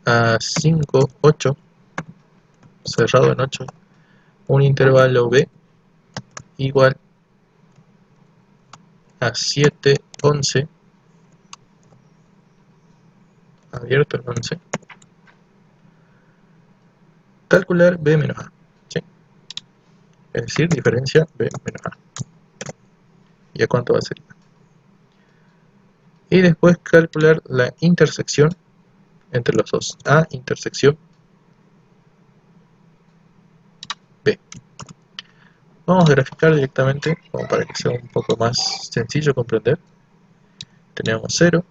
a 5, 8, cerrado en 8, un intervalo B igual a 7, 11, abierto en 11, calcular B menos A, ¿sí? Es decir, diferencia B menos A. ¿Y a cuánto va a ser? Y después calcular la intersección entre los dos, A intersección B. Vamos a graficar directamente, como para que sea un poco más sencillo comprender. Tenemos 0,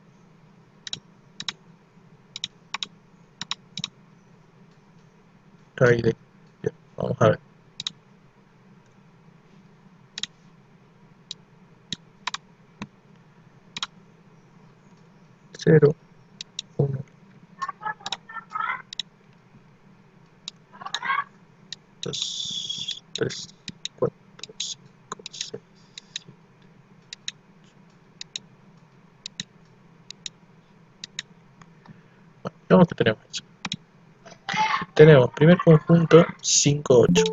ahí de, bien, vamos a ver. 0, 1, 2, 3, 4, 5, 6, 7. Bueno, digamos que tenemos eso. Tenemos primer conjunto 5, 8.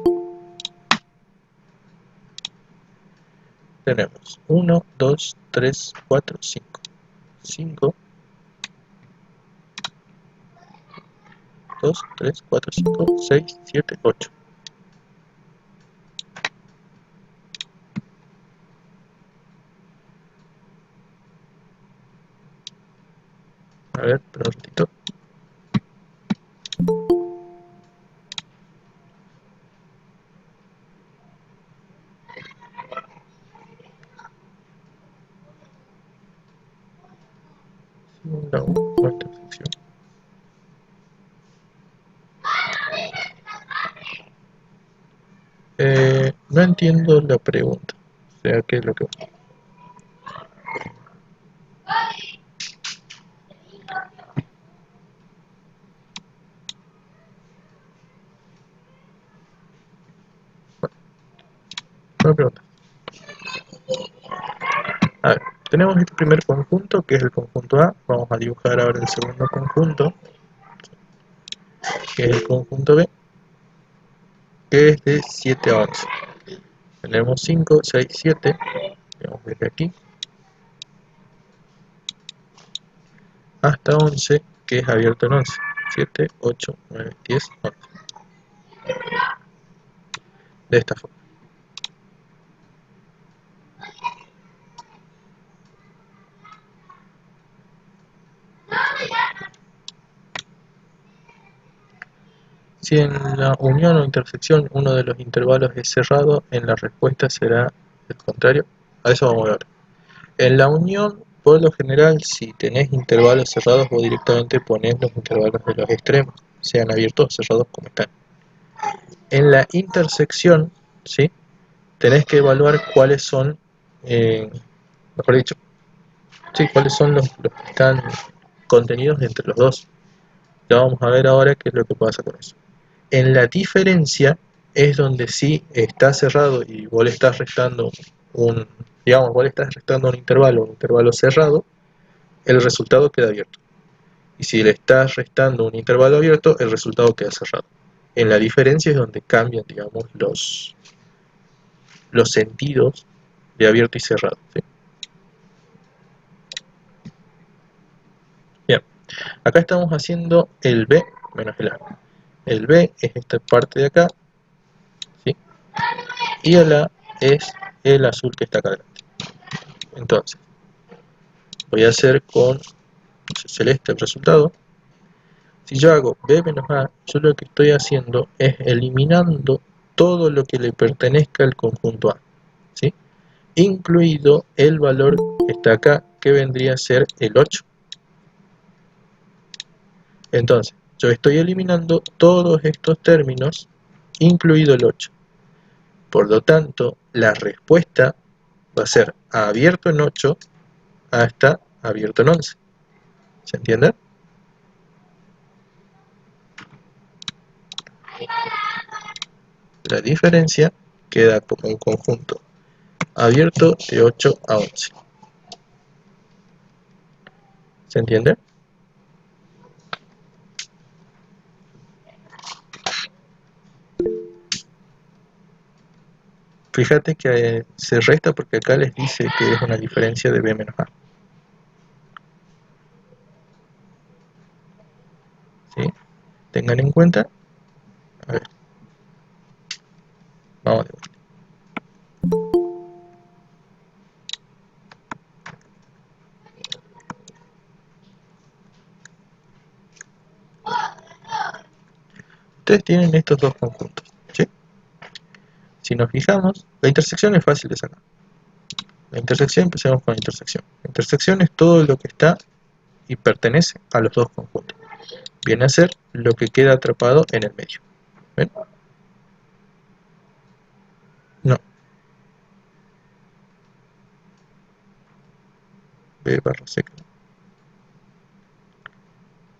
Tenemos 1, 2, 3, 4, 5. 5, 2, 3, 4, 5, 6, 7, 8. A ver, pero un ratito. Segunda intersección. No entiendo la pregunta. O sea, ¿qué es lo que... Buena pregunta. A ver, tenemos este primer conjunto, que es el conjunto A. Vamos a dibujar ahora el segundo conjunto, que es el conjunto B, que es de 7 a 11. Tenemos 5, 6, 7. Vamos desde aquí hasta 11, que es abierto en 11. 7, 8, 9, 10, 11. De esta forma. Si en la unión o intersección uno de los intervalos es cerrado, en la respuesta será el contrario. A eso vamos a ver. En la unión, por lo general, si tenés intervalos cerrados, vos directamente ponés los intervalos de los extremos, sean abiertos o cerrados como están. En la intersección, ¿sí?, tenés que evaluar cuáles son, mejor dicho, sí, cuáles son los que están contenidos entre los dos. Ya vamos a ver ahora qué es lo que pasa con eso. En la diferencia es donde sí está cerrado y vos le estás restando digamos, vos le estás restando un intervalo cerrado, el resultado queda abierto. Y si le estás restando un intervalo abierto, el resultado queda cerrado. En la diferencia es donde cambian, digamos, los sentidos de abierto y cerrado, ¿sí? Bien, acá estamos haciendo el B menos el A. El B es esta parte de acá, ¿sí?, y el A es el azul que está acá adelante. Entonces, voy a hacer con celeste el resultado. Si yo hago B menos A, yo lo que estoy haciendo es eliminando todo lo que le pertenezca al conjunto A, ¿sí? Incluido el valor que está acá, que vendría a ser el 8. Entonces, yo estoy eliminando todos estos términos, incluido el 8. Por lo tanto, la respuesta va a ser A abierto en 8 hasta abierto en 11. ¿Se entiende? La diferencia queda como un conjunto abierto de 8 a 11. ¿Se entiende? Fíjate que se resta porque acá les dice que es una diferencia de B menos A. ¿Sí? Tengan en cuenta. A ver. Vamos de vuelta. Ustedes tienen estos dos conjuntos, ¿sí? Si nos fijamos, la intersección es fácil de sacar. La intersección, empecemos con la intersección. La intersección es todo lo que está y pertenece a los dos conjuntos. Viene a ser lo que queda atrapado en el medio. ¿Ven? No. B barra seca.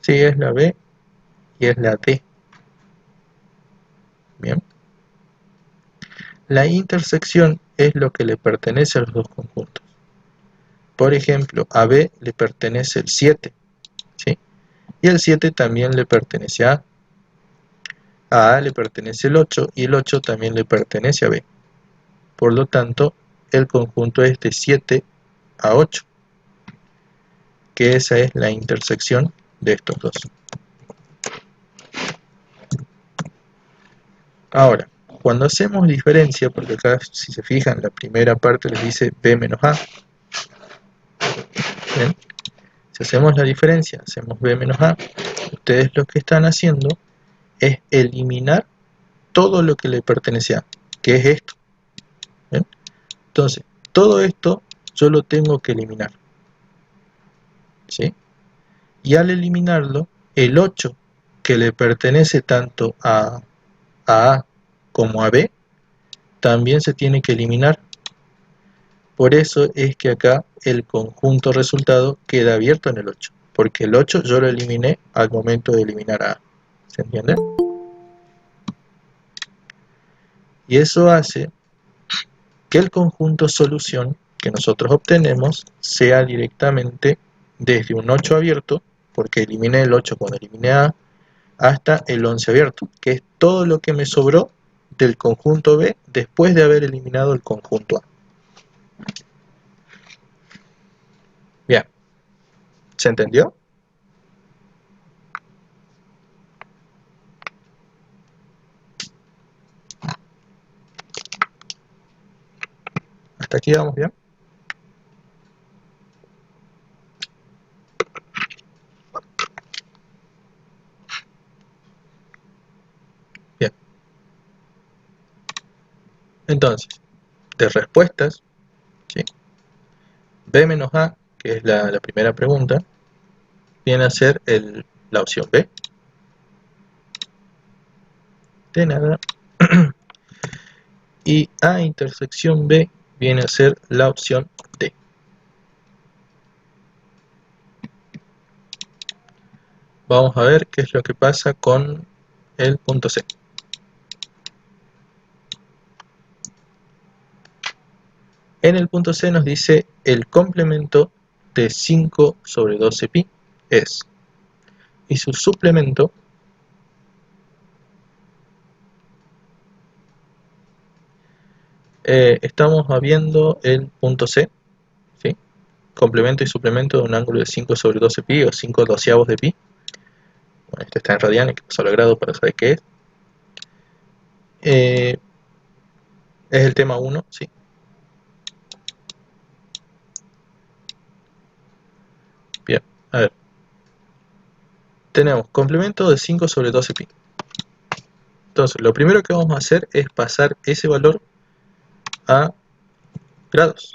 Sí, es la B y es la D. Bien. La intersección es lo que le pertenece a los dos conjuntos. Por ejemplo, a B le pertenece el 7, ¿sí? Y el 7 también le pertenece a A. A A le pertenece el 8 y el 8 también le pertenece a B. Por lo tanto, el conjunto es de 7 a 8, que esa es la intersección de estos dos. Ahora, cuando hacemos diferencia, porque acá si se fijan la primera parte les dice B menos A, ¿ven? Si hacemos la diferencia, hacemos B menos A, ustedes lo que están haciendo es eliminar todo lo que le pertenece a A, que es esto. ¿Ven? Entonces, todo esto yo lo tengo que eliminar, ¿sí? Y al eliminarlo, el 8 que le pertenece tanto a A como a B, también se tiene que eliminar. Por eso es que acá el conjunto resultado queda abierto en el 8, porque el 8 yo lo eliminé al momento de eliminar a A. ¿Se entiende? Y eso hace que el conjunto solución que nosotros obtenemos sea directamente desde un 8 abierto, porque eliminé el 8 cuando eliminé a A, hasta el 11 abierto, que es todo lo que me sobró del conjunto B después de haber eliminado el conjunto A. Bien, ¿se entendió? ¿Hasta aquí vamos bien? Bien. Entonces, de respuestas, ¿sí? B menos A, que es la primera pregunta, viene a ser la opción B. De nada. Y A intersección B viene a ser la opción D. Vamos a ver qué es lo que pasa con el punto C. En el punto C nos dice el complemento de 5 sobre 12 pi es, y su suplemento estamos viendo el punto C, ¿sí? Complemento y suplemento de un ángulo de 5 sobre 12 pi o 5 doceavos de pi. Bueno, este está en radianes, que pasó al grado para saber qué es. Es el tema 1, ¿sí? Bien, a ver. Tenemos complemento de 5 sobre 12 pi. Entonces, lo primero que vamos a hacer es pasar ese valor a grados.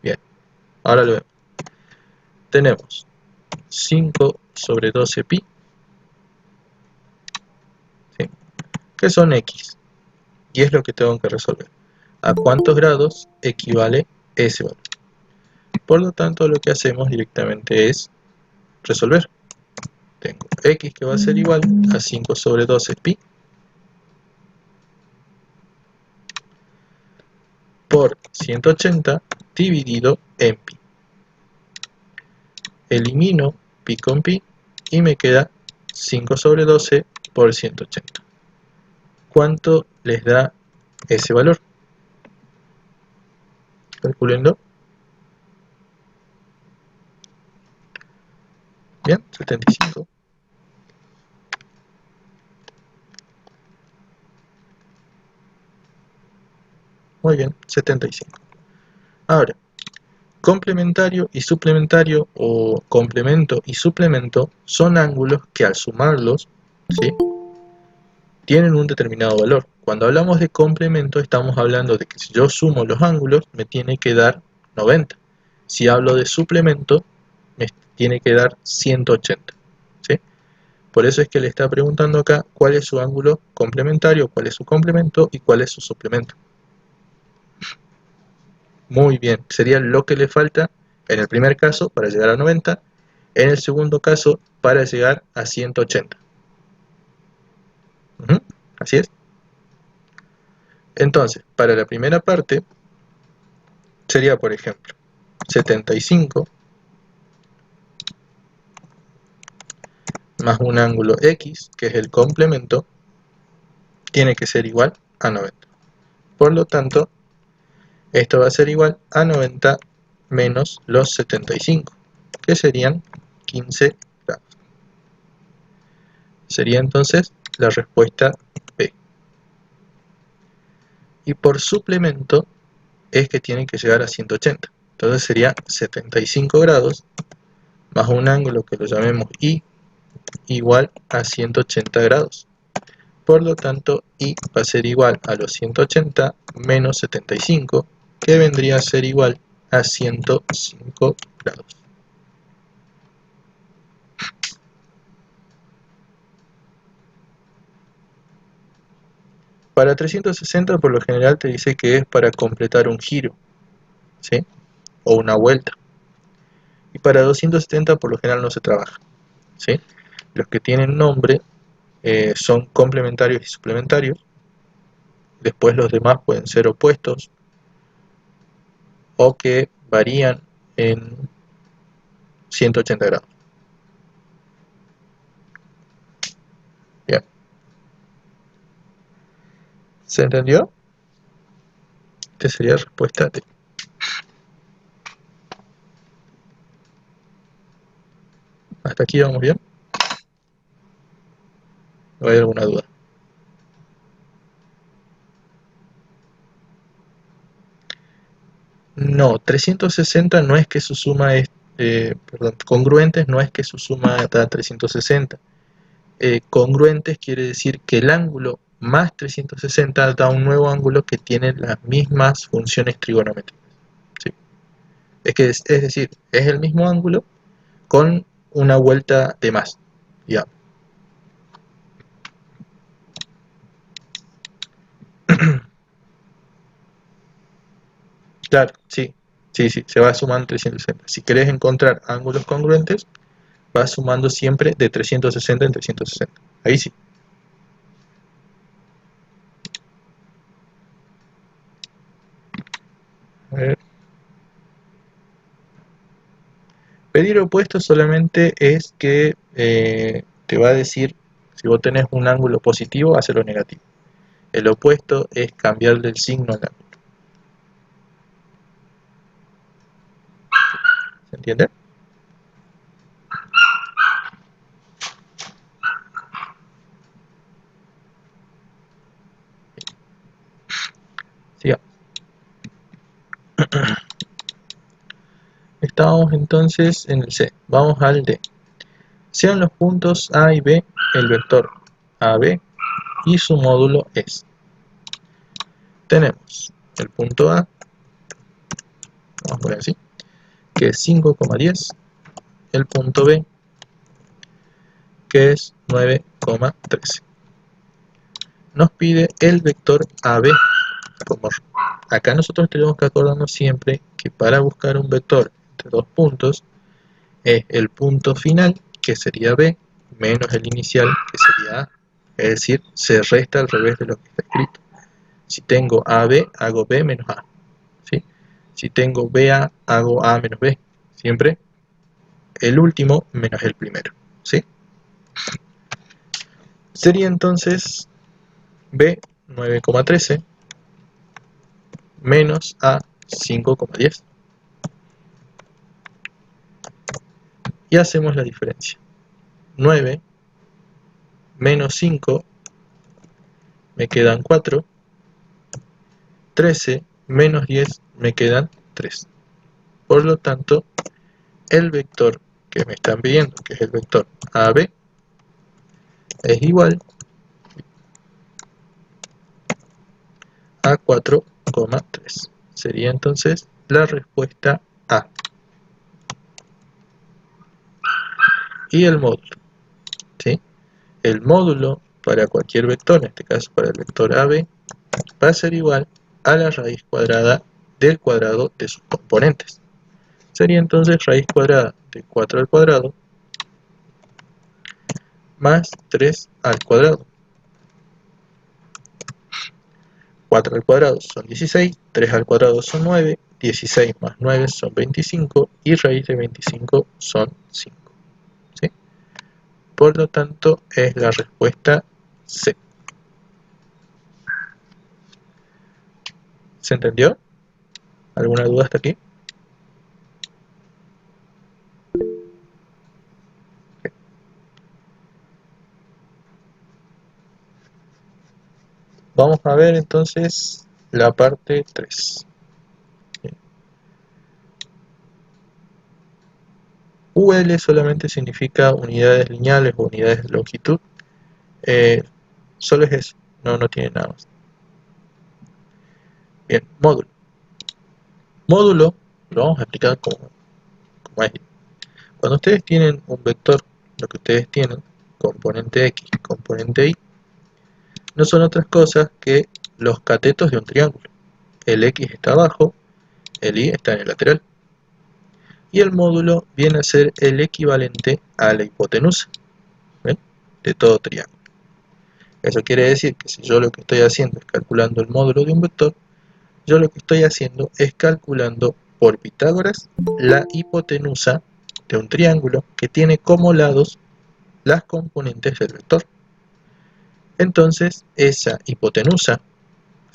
Bien, ahora lo vemos. Tenemos 5 sobre 12 pi, ¿sí?, que son x, y es lo que tengo que resolver. ¿A cuántos grados equivale ese valor? Por lo tanto, lo que hacemos directamente es resolver. Tengo x que va a ser igual a 5 sobre 12 pi por 180 dividido en pi. Elimino pi con pi y me queda 5 sobre 12 por 180. ¿Cuánto les da ese valor? Calculenlo. Bien, 75. Muy bien, 75. Ahora, complementario y suplementario, o complemento y suplemento, son ángulos que al sumarlos, ¿sí?, tienen un determinado valor. Cuando hablamos de complemento, estamos hablando de que si yo sumo los ángulos, me tiene que dar 90. Si hablo de suplemento, me tiene que dar 180. ¿Sí? Por eso es que le está preguntando acá cuál es su ángulo complementario, cuál es su complemento y cuál es su suplemento. Muy bien, sería lo que le falta en el primer caso para llegar a 90, en el segundo caso para llegar a 180. Así es. Entonces, para la primera parte sería, por ejemplo, 75 más un ángulo x, que es el complemento, tiene que ser igual a 90. Por lo tanto, esto va a ser igual a 90 menos los 75, que serían 15 grados. Sería entonces la respuesta B. Y por suplemento es que tiene que llegar a 180. Entonces sería 75 grados más un ángulo que lo llamemos I igual a 180 grados. Por lo tanto, I va a ser igual a los 180 menos 75, que vendría a ser igual a 105 grados. Para 360 por lo general te dice que es para completar un giro, ¿sí?, o una vuelta. Y para 270 por lo general no se trabaja, ¿sí? Los que tienen nombre son complementarios y suplementarios. Después los demás pueden ser opuestos o que varían en 180 grados. Bien. ¿Se entendió? Esta sería la respuesta D. ¿Hasta aquí vamos bien? ¿O hay alguna duda? No, 360 no es que su suma es, congruentes no es que su suma da 360. Congruentes quiere decir que el ángulo más 360 da un nuevo ángulo que tiene las mismas funciones trigonométricas. ¿Sí? Es decir, es el mismo ángulo con una vuelta de más, digamos. Claro, sí, se va sumando 360. Si querés encontrar ángulos congruentes, vas sumando siempre de 360 en 360. Ahí sí. A ver. Pedir opuesto solamente es que te va a decir, si vos tenés un ángulo positivo, hazlo negativo. El opuesto es cambiarle el signo al ángulo. ¿Se entiende? Sigamos. Estábamos entonces en el C. Vamos al D. sean los puntos A y B el vector AB y su módulo es. Tenemos el punto A, vamos a poner así, que es 5,10, el punto B, que es 9,13. Nos pide el vector AB. Como acá nosotros tenemos que acordarnos siempre que para buscar un vector entre dos puntos es el punto final, que sería B, menos el inicial, que sería A. Es decir, se resta al revés de lo que está escrito. Si tengo AB, hago B menos A. ¿Sí? Si tengo BA, hago A menos B. Siempre el último menos el primero. ¿Sí? Sería entonces B 9,13 menos A 5,10. Y hacemos la diferencia. 9 menos 5 me quedan 4. 13 menos 10 me quedan 3. Por lo tanto, el vector que me están pidiendo, que es el vector AB, es igual a 4,3. Sería entonces la respuesta A. Y el módulo, ¿sí? El módulo para cualquier vector, en este caso para el vector AB, va a ser igual a la raíz cuadrada del cuadrado de sus componentes. Sería entonces raíz cuadrada de 4 al cuadrado más 3 al cuadrado. 4 al cuadrado son 16, 3 al cuadrado son 9, 16 más 9 son 25 y raíz de 25 son 5. ¿Sí? Por lo tanto, es la respuesta C. ¿Se entendió? ¿Alguna duda hasta aquí? Vamos a ver entonces la parte 3. UL solamente significa unidades lineales o unidades de longitud. Solo es eso, no tiene nada más. Bien, módulo. Módulo lo vamos a explicar como es. Cuando ustedes tienen un vector, lo que ustedes tienen, componente X, componente Y, no son otras cosas que los catetos de un triángulo. El X está abajo, el Y está en el lateral. Y el módulo viene a ser el equivalente a la hipotenusa, ¿ven?, de todo triángulo. Eso quiere decir que si yo lo que estoy haciendo es calculando el módulo de un vector, yo lo que estoy haciendo es calculando por Pitágoras la hipotenusa de un triángulo que tiene como lados las componentes del vector. Entonces, esa hipotenusa,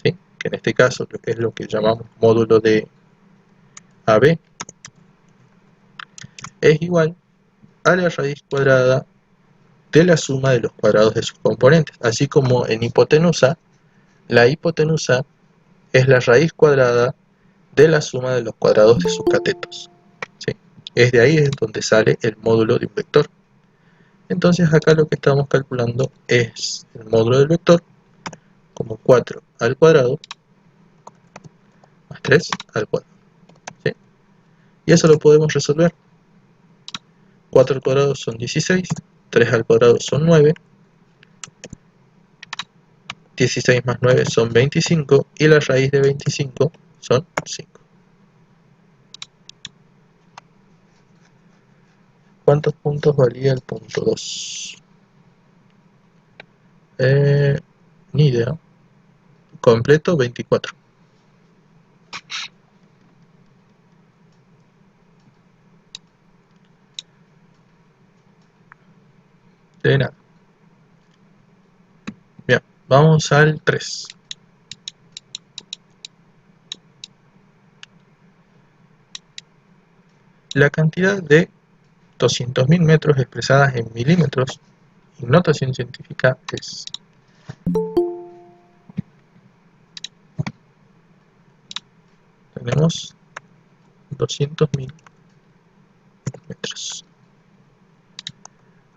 ¿sí?, que en este caso es lo que llamamos módulo de AB, es igual a la raíz cuadrada de la suma de los cuadrados de sus componentes. Así como en hipotenusa, la hipotenusa es la raíz cuadrada de la suma de los cuadrados de sus catetos. ¿Sí? Es de ahí es donde sale el módulo de un vector. Entonces acá lo que estamos calculando es el módulo del vector como 4 al cuadrado más 3 al cuadrado. ¿Sí? Y eso lo podemos resolver. 4 al cuadrado son 16, 3 al cuadrado son 9, 16 más 9 son 25 y la raíz de 25 son 5. ¿Cuántos puntos valía el punto 2? Ni idea. Completo 24. De nada. Bien, vamos al 3. La cantidad de 200.000 metros expresadas en milímetros en notación científica es... Tenemos 200.000 metros.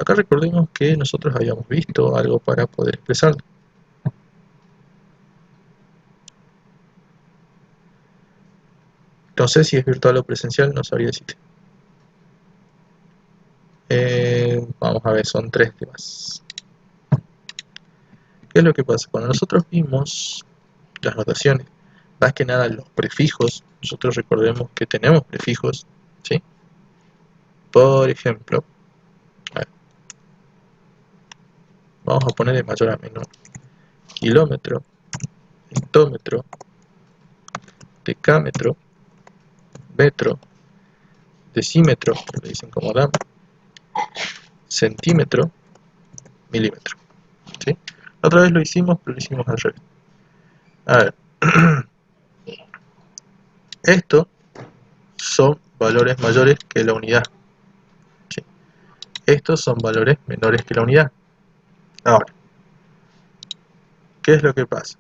Acá recordemos que nosotros habíamos visto algo para poder expresarlo. No sé si es virtual o presencial, no sabría decirte. Vamos a ver, son 3 temas. ¿Qué es lo que pasa? Cuando nosotros vimos las notaciones, más que nada los prefijos, nosotros recordemos que tenemos prefijos, ¿sí? Por ejemplo, a ver, vamos a poner de mayor a menor: kilómetro, hectómetro, decámetro, metro, decímetro, que le dicen como dam, centímetro, milímetro, ¿sí? Otra vez lo hicimos, pero lo hicimos al revés. A ver, estos son valores mayores que la unidad, ¿sí? Estos son valores menores que la unidad. Ahora, ¿qué es lo que pasa?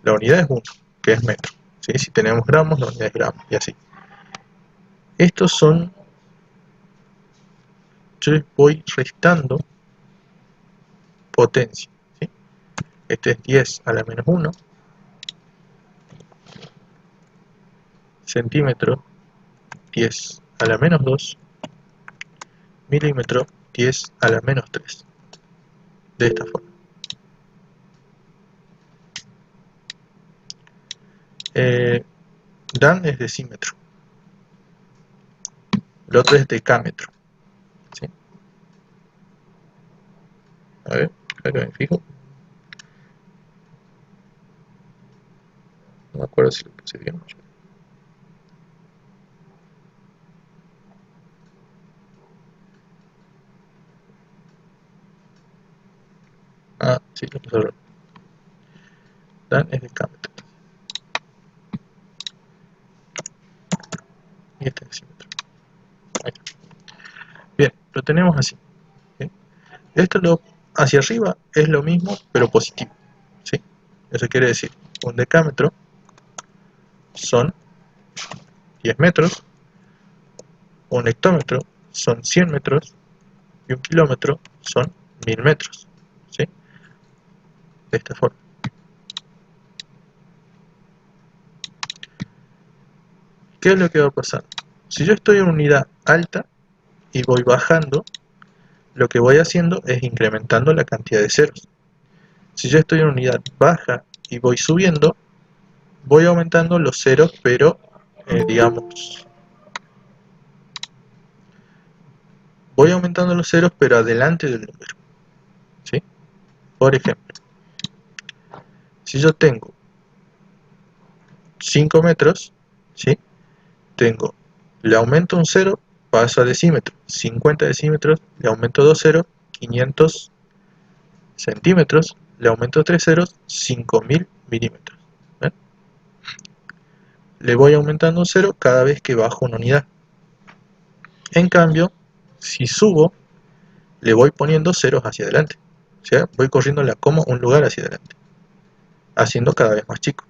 La unidad es 1, que es metro, ¿sí? Si tenemos gramos, la unidad es gramos, y así. Estos son, yo les voy restando potencia, ¿sí? Este es 10 a la menos 1, centímetro 10 a la menos 2, milímetro 10 a la menos 3, de esta forma. Dan es decímetro, el otro es decámetro, ¿sí? A ver, acá me fijo. No me acuerdo si lo puse bien. Ah, sí, lo puse bien. Dan es decámetro. Y este es decímetro. Ahí está. Bien, lo tenemos así, ¿sí? Esto hacia arriba es lo mismo, pero positivo, ¿sí? Eso quiere decir, un decámetro son 10 metros, un hectómetro son 100 metros y un kilómetro son 1000 metros, ¿sí? De esta forma. ¿Qué es lo que va pasando? Si yo estoy en unidad alta y voy bajando, lo que voy haciendo es incrementando la cantidad de ceros. Si yo estoy en unidad baja y voy subiendo, voy aumentando los ceros, pero digamos, voy aumentando los ceros, pero adelante del número, ¿sí? Por ejemplo, si yo tengo 5 metros, ¿sí? Le aumento un 0, paso a decímetro, 50 decímetros, le aumento 2 ceros, 500 centímetros, le aumento 3 ceros, 5000 milímetros. ¿Ven? Le voy aumentando un 0 cada vez que bajo una unidad. En cambio, si subo, le voy poniendo ceros hacia adelante. O sea, voy corriendo la coma un lugar hacia adelante, haciendo cada vez más chico.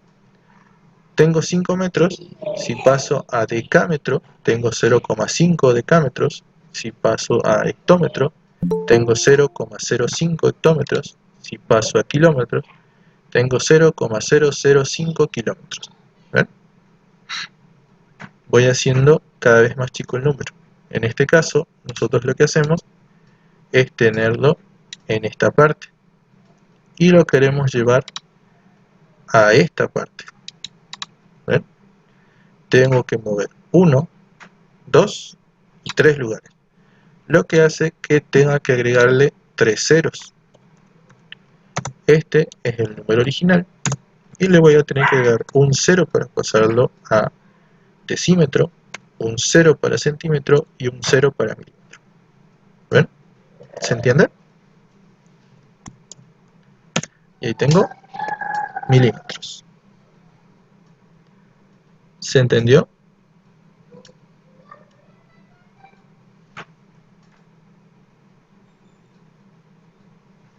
Tengo 5 metros, si paso a decámetro, tengo 0,5 decámetros. Si paso a hectómetro, tengo 0,05 hectómetros. Si paso a kilómetros, tengo 0,005 kilómetros. ¿Ven? Voy haciendo cada vez más chico el número. En este caso, nosotros lo que hacemos es tenerlo en esta parte y lo queremos llevar a esta parte. ¿Ven? Tengo que mover 1, 2 y 3 lugares, lo que hace que tenga que agregarle 3 ceros. Este es el número original y le voy a tener que agregar un 0 para pasarlo a decímetro, un 0 para centímetro y un 0 para milímetro. ¿Ven? ¿Se entiende? Y ahí tengo milímetros. ¿Se entendió?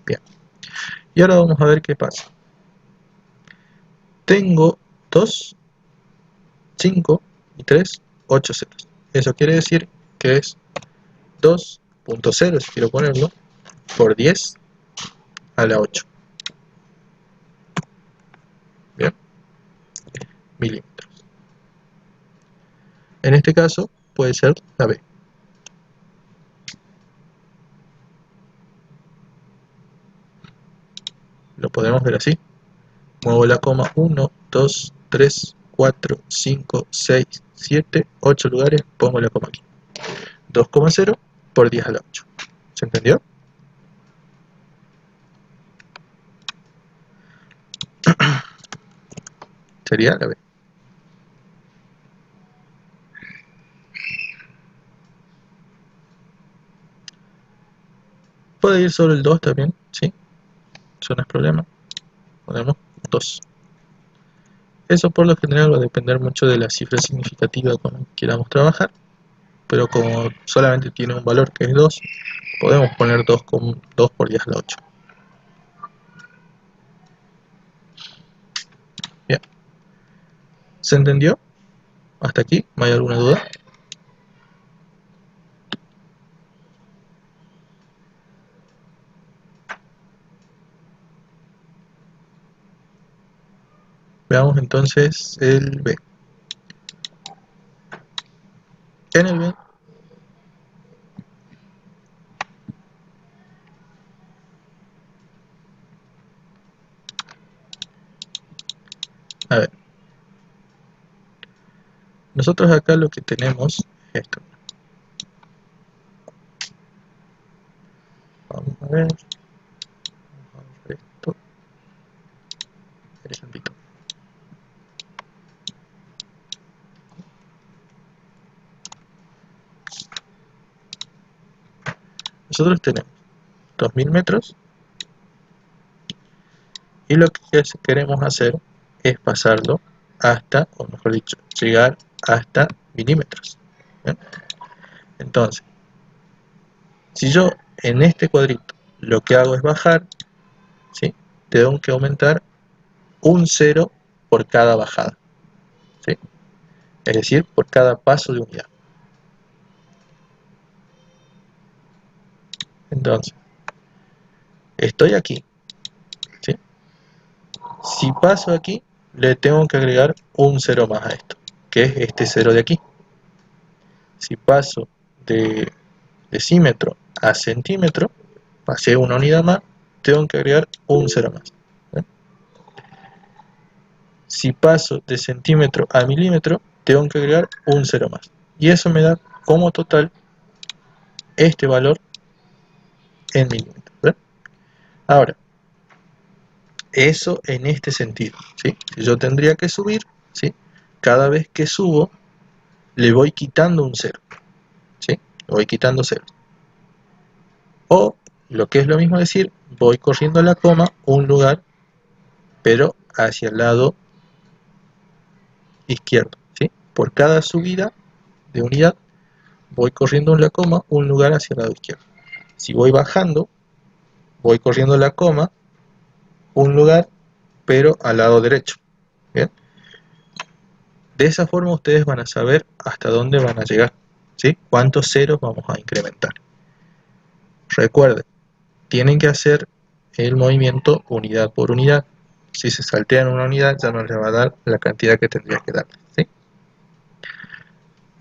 Bien. Y ahora vamos a ver qué pasa. Tengo 2, 5 y 3, 8 ceros. Eso quiere decir que es 2.0, si quiero ponerlo, por 10 a la 8. Bien, milímetros. En este caso puede ser la B. Lo podemos ver así. Muevo la coma 1, 2, 3, 4, 5, 6, 7, 8 lugares, pongo la coma aquí. 2,0 por 10 a la 8. ¿Se entendió? Sería la B. Puede ir solo el 2 también, ¿sí? Eso no es problema. Ponemos 2. Eso por lo general va a depender mucho de la cifra significativa con la que queramos trabajar. Pero como solamente tiene un valor que es 2, podemos poner 2 por 10 a la 8. Bien. ¿Se entendió? ¿Hasta aquí? ¿No hay alguna duda? Veamos entonces el B. En el B a ver, nosotros acá lo que tenemos es esto. Vamos a ver esto. El ejemplito. Nosotros tenemos 2000 metros y lo que queremos hacer es pasarlo hasta, o mejor dicho, llegar hasta milímetros. ¿Bien? Entonces, si yo en este cuadrito lo que hago es bajar, ¿sí? Tengo que aumentar un 0 por cada bajada, ¿sí? Es decir, por cada paso de unidad. Entonces, estoy aquí, ¿sí? Si paso aquí, le tengo que agregar un 0 más a esto, que es este 0 de aquí. Si paso de decímetro a centímetro, pasé una unidad más, tengo que agregar un 0 más. ¿Ven? Si paso de centímetro a milímetro, tengo que agregar un 0 más. Y eso me da como total este valor en milímetros. ¿Ven? Ahora, eso en este sentido, ¿sí? Si yo tendría que subir, ¿sí? Cada vez que subo, le voy quitando un 0, ¿sí? Le voy quitando 0. O, lo que es lo mismo decir, voy corriendo la coma un lugar, pero hacia el lado izquierdo, ¿sí? Por cada subida de unidad, voy corriendo la coma un lugar hacia el lado izquierdo. Si voy bajando, voy corriendo la coma un lugar, pero al lado derecho. ¿Bien? De esa forma ustedes van a saber hasta dónde van a llegar, ¿sí? Cuántos ceros vamos a incrementar. Recuerden, tienen que hacer el movimiento unidad por unidad. Si se saltean una unidad, ya no les va a dar la cantidad que tendría que dar, ¿sí?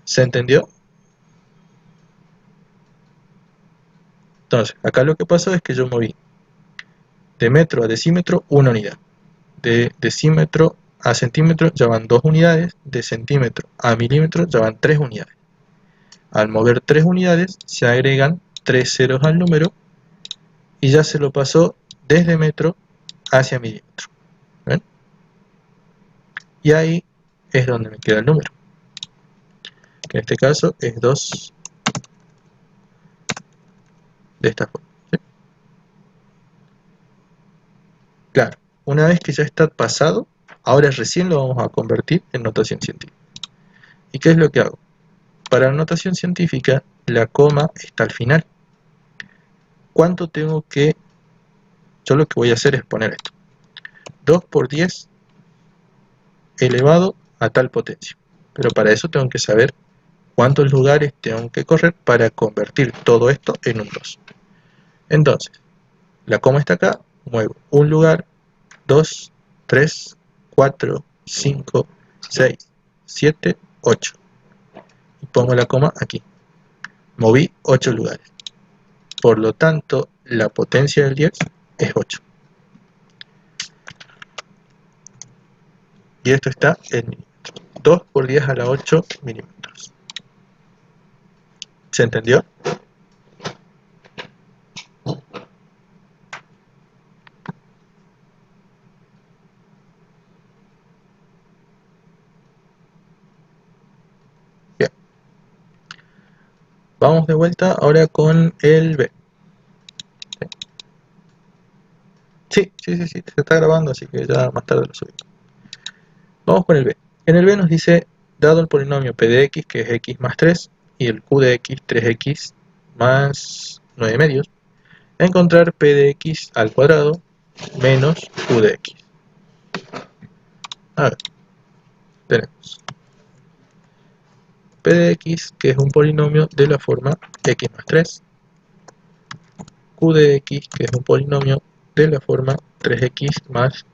¿Se entendió? Entonces, acá lo que pasó es que yo moví de metro a decímetro una unidad. De decímetro a centímetro ya van 2 unidades. De centímetro a milímetro ya van 3 unidades. Al mover 3 unidades, se agregan 3 ceros al número y ya se lo pasó desde metro hacia milímetro. ¿Ven? Y ahí es donde me queda el número, que en este caso es 2 de esta forma, ¿sí? Claro, una vez que ya está pasado, ahora recién lo vamos a convertir en notación científica. ¿Y qué es lo que hago? Para la notación científica, la coma está al final. ¿Cuánto tengo que...? Yo lo que voy a hacer es poner esto. 2 por 10 elevado a tal potencia. Pero para eso tengo que saber cuántos lugares tengo que correr para convertir todo esto en un 2. Entonces, la coma está acá, muevo un lugar, 2, 3, 4, 5, 6, 7, 8. Y pongo la coma aquí. Moví 8 lugares. Por lo tanto, la potencia del 10 es 8. Y esto está en milímetros. 2 por 10 a la 8 milímetros. ¿Se entendió? Bien. Vamos de vuelta ahora con el B. Sí, se está grabando, así que ya más tarde lo subimos. Vamos con el B. En el B nos dice, dado el polinomio p de x, que es x más 3, y el q de x, 3x más 9 medios, encontrar p de x al cuadrado menos q de x. A ver, tenemos p de x, que es un polinomio de la forma x más 3, q de x, que es un polinomio de la forma 3x más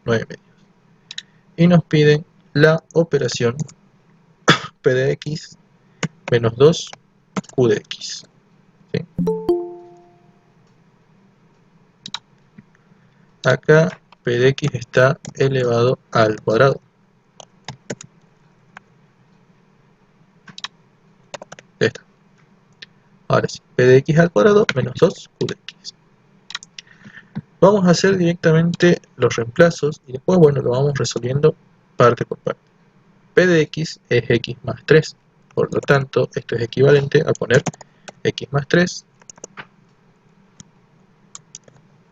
9 medios. Y nos piden la operación p de x menos 2 q de x. ¿Sí? Acá p de x está elevado al cuadrado. Ya está. Ahora sí, p de x al cuadrado menos 2 q de x. Vamos a hacer directamente los reemplazos y después, bueno, lo vamos resolviendo parte por parte. P de x es x más 3. Por lo tanto, esto es equivalente a poner x más 3,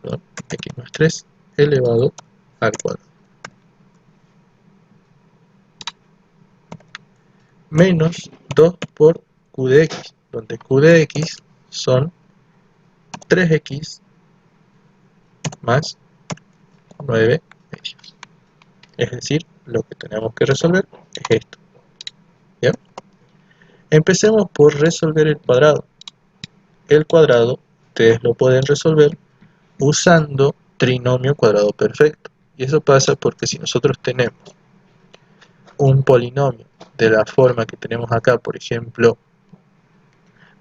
perdón, x más 3 elevado al cuadrado. Menos 2 por q de x, donde q de x son 3x más 9 medios. Es decir, lo que tenemos que resolver es esto. ¿Bien? Empecemos por resolver el cuadrado. El cuadrado, ustedes lo pueden resolver usando trinomio cuadrado perfecto. Y eso pasa porque si nosotros tenemos un polinomio de la forma que tenemos acá, por ejemplo,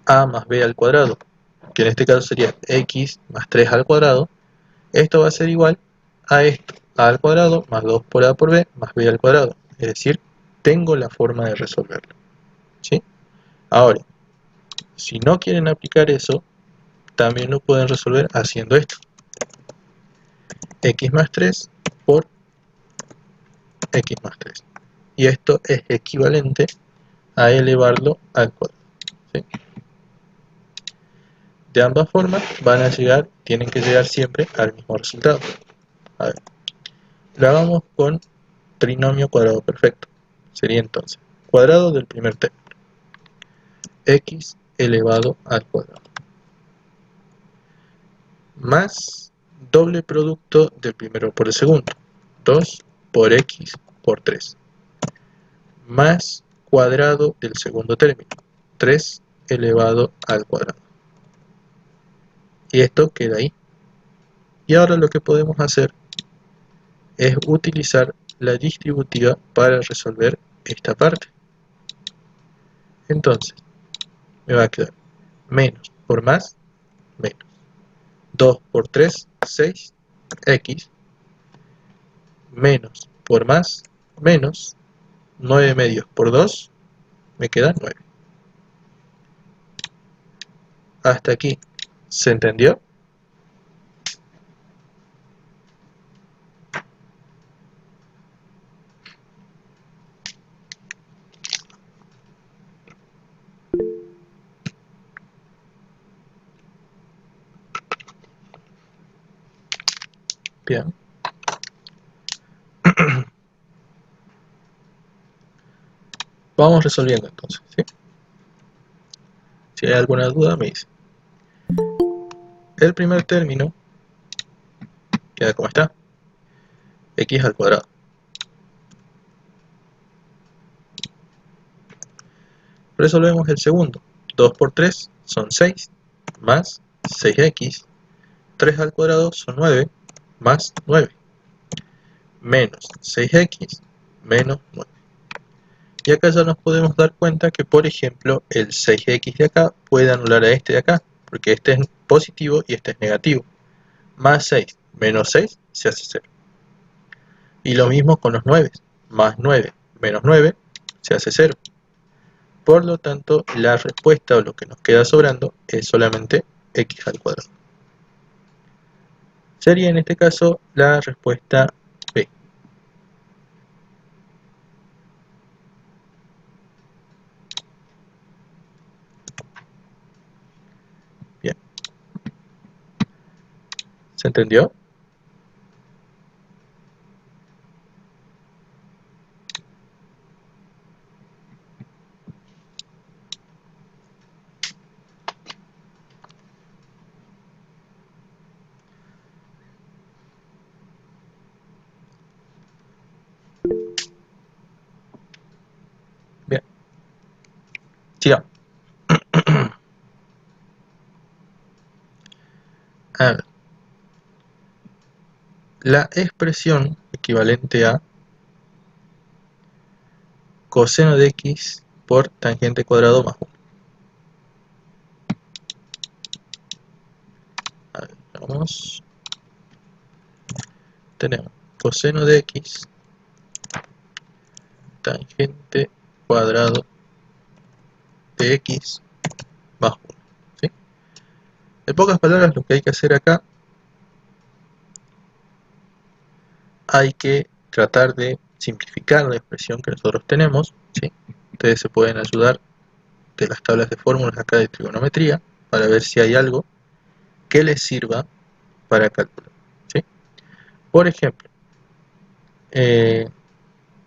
a más b al cuadrado, que en este caso sería x más 3 al cuadrado, esto va a ser igual a esto, a al cuadrado más 2 por a por b más b al cuadrado. Es decir, tengo la forma de resolverlo. ¿Sí? Ahora, si no quieren aplicar eso, también lo pueden resolver haciendo esto. X más 3 por x más 3. Y esto es equivalente a elevarlo al cuadrado. ¿Sí? De ambas formas tienen que llegar siempre al mismo resultado. A ver, lo hagamos con trinomio cuadrado perfecto. Sería entonces cuadrado del primer término, x elevado al cuadrado, más doble producto del primero por el segundo, 2 por x por 3, más cuadrado del segundo término, 3 elevado al cuadrado. Y esto queda ahí. Y ahora lo que podemos hacer es utilizar la distributiva para resolver esta parte. Entonces, me va a quedar menos por más, menos. 2 por 3, 6, x, menos por más, menos, 9 medios por 2, me queda 9. Hasta aquí, ¿se entendió? Bien. Vamos resolviendo entonces, ¿sí? Si hay alguna duda me dice. El primer término queda como está, x al cuadrado. Resolvemos el segundo. 2 por 3 son 6, más 6x. 3 al cuadrado son 9, más 9. Menos 6x, menos 9. Y acá ya nos podemos dar cuenta que, por ejemplo, el 6x de acá puede anular a este de acá, porque este es positivo y este es negativo. Más 6 menos 6 se hace 0. Y lo mismo con los 9. Más 9 menos 9 se hace 0. Por lo tanto, la respuesta o lo que nos queda sobrando es solamente x al cuadrado. Sería en este caso la respuesta B. Bien. ¿Se entendió? Bien. Sigamos. A ver. La expresión equivalente a coseno de x por tangente cuadrado más 1. A ver, vamos. Tenemos coseno de x tangente cuadrado de x más 1. ¿Sí? En pocas palabras, lo que hay que hacer acá, hay que tratar de simplificar la expresión que nosotros tenemos. ¿Sí? Ustedes se pueden ayudar de las tablas de fórmulas acá de trigonometría para ver si hay algo que les sirva para calcular. ¿Sí? Por ejemplo,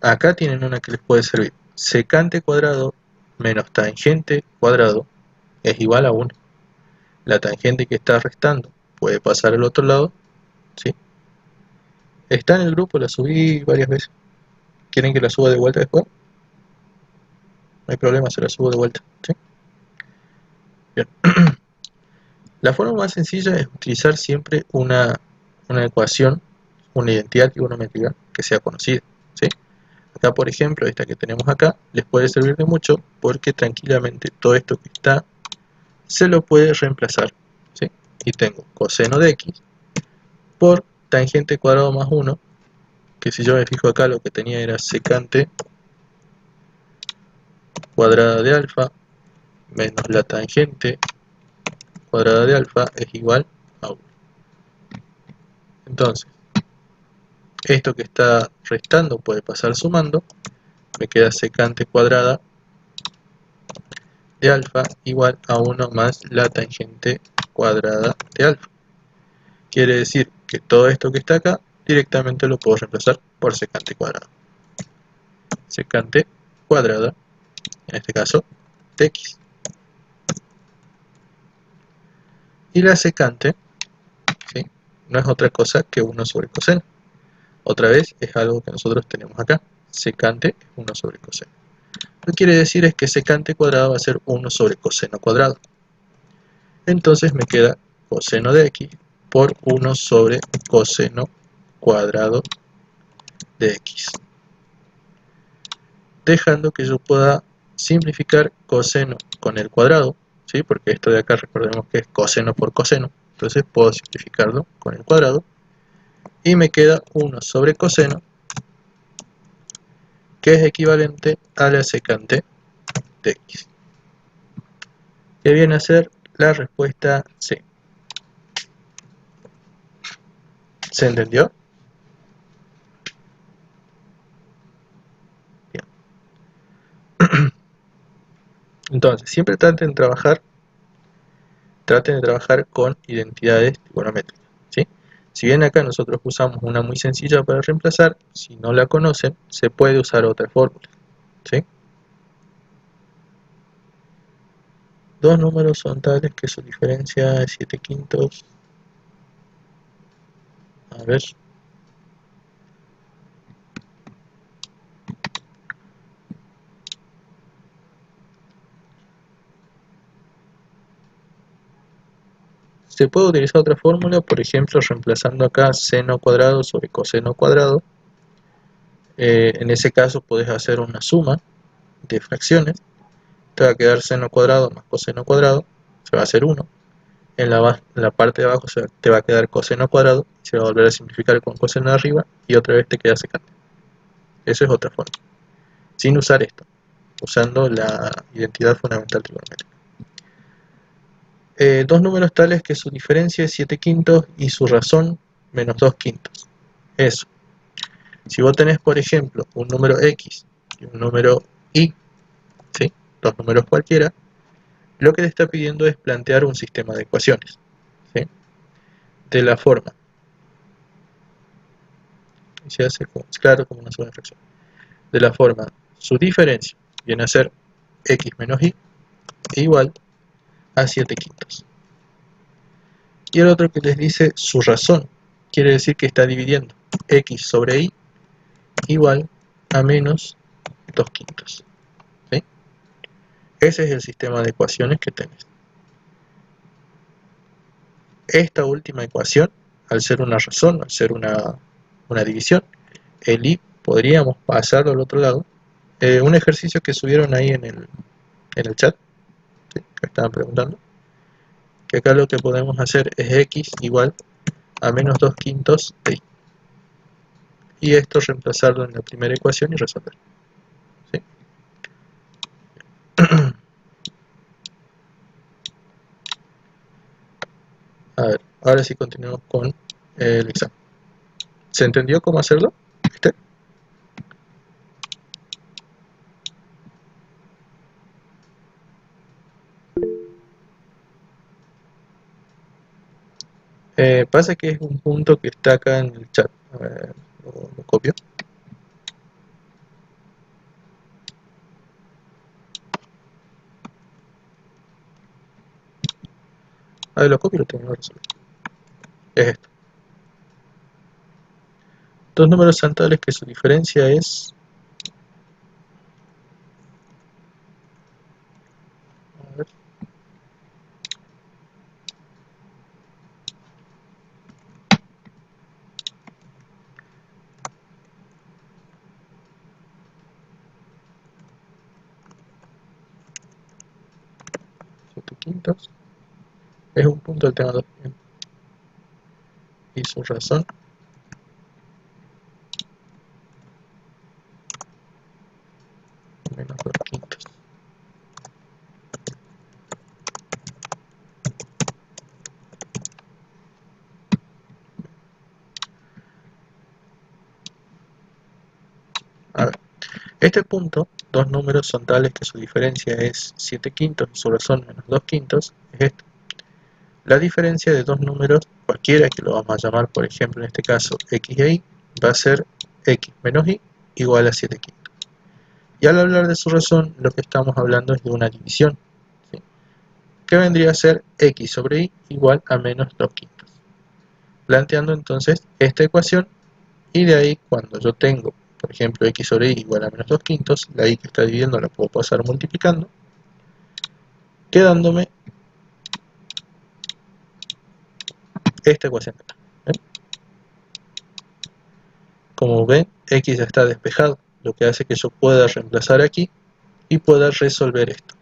acá tienen una que les puede servir. Secante cuadrado menos tangente cuadrado es igual a 1. La tangente que está restando puede pasar al otro lado. ¿Sí? Está en el grupo, la subí varias veces. ¿Quieren que la suba de vuelta después? No hay problema, se la subo de vuelta. ¿Sí? Bien. La forma más sencilla es utilizar siempre una ecuación, una identidad trigonométrica que sea conocida. ¿Sí? Acá, por ejemplo, esta que tenemos acá, les puede servir de mucho porque tranquilamente todo esto que está se lo puede reemplazar. ¿Sí? Y tengo coseno de x por tangente cuadrado más 1, que si yo me fijo acá lo que tenía era secante cuadrada de alfa menos la tangente cuadrada de alfa es igual a 1. Entonces, esto que está restando puede pasar sumando, me queda secante cuadrada de alfa igual a 1 más la tangente cuadrada de alfa. Quiere decir que todo esto que está acá directamente lo puedo reemplazar por secante cuadrada. Secante cuadrada, en este caso, de x. Y la secante, ¿sí?, no es otra cosa que 1 sobre coseno. Otra vez es algo que nosotros tenemos acá. Secante es 1 sobre coseno. Lo que quiere decir es que secante cuadrado va a ser 1 sobre coseno cuadrado. Entonces me queda coseno de x por 1 sobre coseno cuadrado de x. Dejando que yo pueda simplificar coseno con el cuadrado, ¿sí?, porque esto de acá recordemos que es coseno por coseno. Entonces puedo simplificarlo con el cuadrado. Y me queda 1 sobre coseno, que es equivalente a la secante de x, que viene a ser la respuesta C. ¿Se entendió? Bien. Entonces, siempre traten de trabajar con identidades trigonométricas, ¿sí? Si bien acá nosotros usamos una muy sencilla para reemplazar, si no la conocen, se puede usar otra fórmula, ¿sí? Dos números son tales que su diferencia es 7/5. A ver. se puede utilizar otra fórmula, por ejemplo, reemplazando acá seno cuadrado sobre coseno cuadrado. En ese caso podés hacer una suma de fracciones. Te va a quedar seno cuadrado más coseno cuadrado, se va a hacer 1. En la parte de abajo te va a quedar coseno cuadrado, se va a volver a simplificar con coseno de arriba y otra vez te queda secante. Eso es otra forma, sin usar esto, usando la identidad fundamental trigonométrica. Dos números tales que su diferencia es 7 quintos y su razón menos 2 quintos. Eso. Si vos tenés, por ejemplo, un número x y un número y, ¿sí? Dos números cualquiera, lo que te está pidiendo es plantear un sistema de ecuaciones, ¿sí? De la forma, y se hace claro como una sola fracción, de la forma, su diferencia viene a ser x menos y igual a 7 quintos. Y el otro que les dice su razón, quiere decir que está dividiendo x sobre y igual a menos 2 quintos. ¿Sí? Ese es el sistema de ecuaciones que tenés. Esta última ecuación, al ser una razón, al ser una división, el y podríamos pasarlo al otro lado. Un ejercicio que subieron ahí en el chat, ¿sí? Que estaban preguntando, que acá lo que podemos hacer es x igual a menos 2 quintos de y. Y esto reemplazarlo en la primera ecuación y resolver. ¿Sí? A ver, ahora sí continuamos con el examen. ¿Se entendió cómo hacerlo? ¿Viste? Pasa que es un punto que está acá en el chat. A ver, lo copio. A ver, lo copio y lo tengo que resolver. Es esto. Dos números tales que su diferencia es... A ver. Siete quintos. Es un punto del tema 2. Y su razón. Menos 2 quintos. A ver. Este punto, dos números son tales que su diferencia es 7 quintos y su razón menos 2 quintos, es esto. La diferencia de dos números, cualquiera que lo vamos a llamar, por ejemplo, en este caso x e y, va a ser x menos y igual a 7 quintos. Y al hablar de su razón, lo que estamos hablando es de una división, ¿sí? Que vendría a ser x sobre y igual a menos 2 quintos. Planteando entonces esta ecuación, y de ahí cuando yo tengo, por ejemplo, x sobre y igual a menos 2 quintos, la y que está dividiendo la puedo pasar multiplicando, quedándome esta ecuación de acá. Como ven, x ya está despejado, lo que hace que yo pueda reemplazar aquí y pueda resolver esto.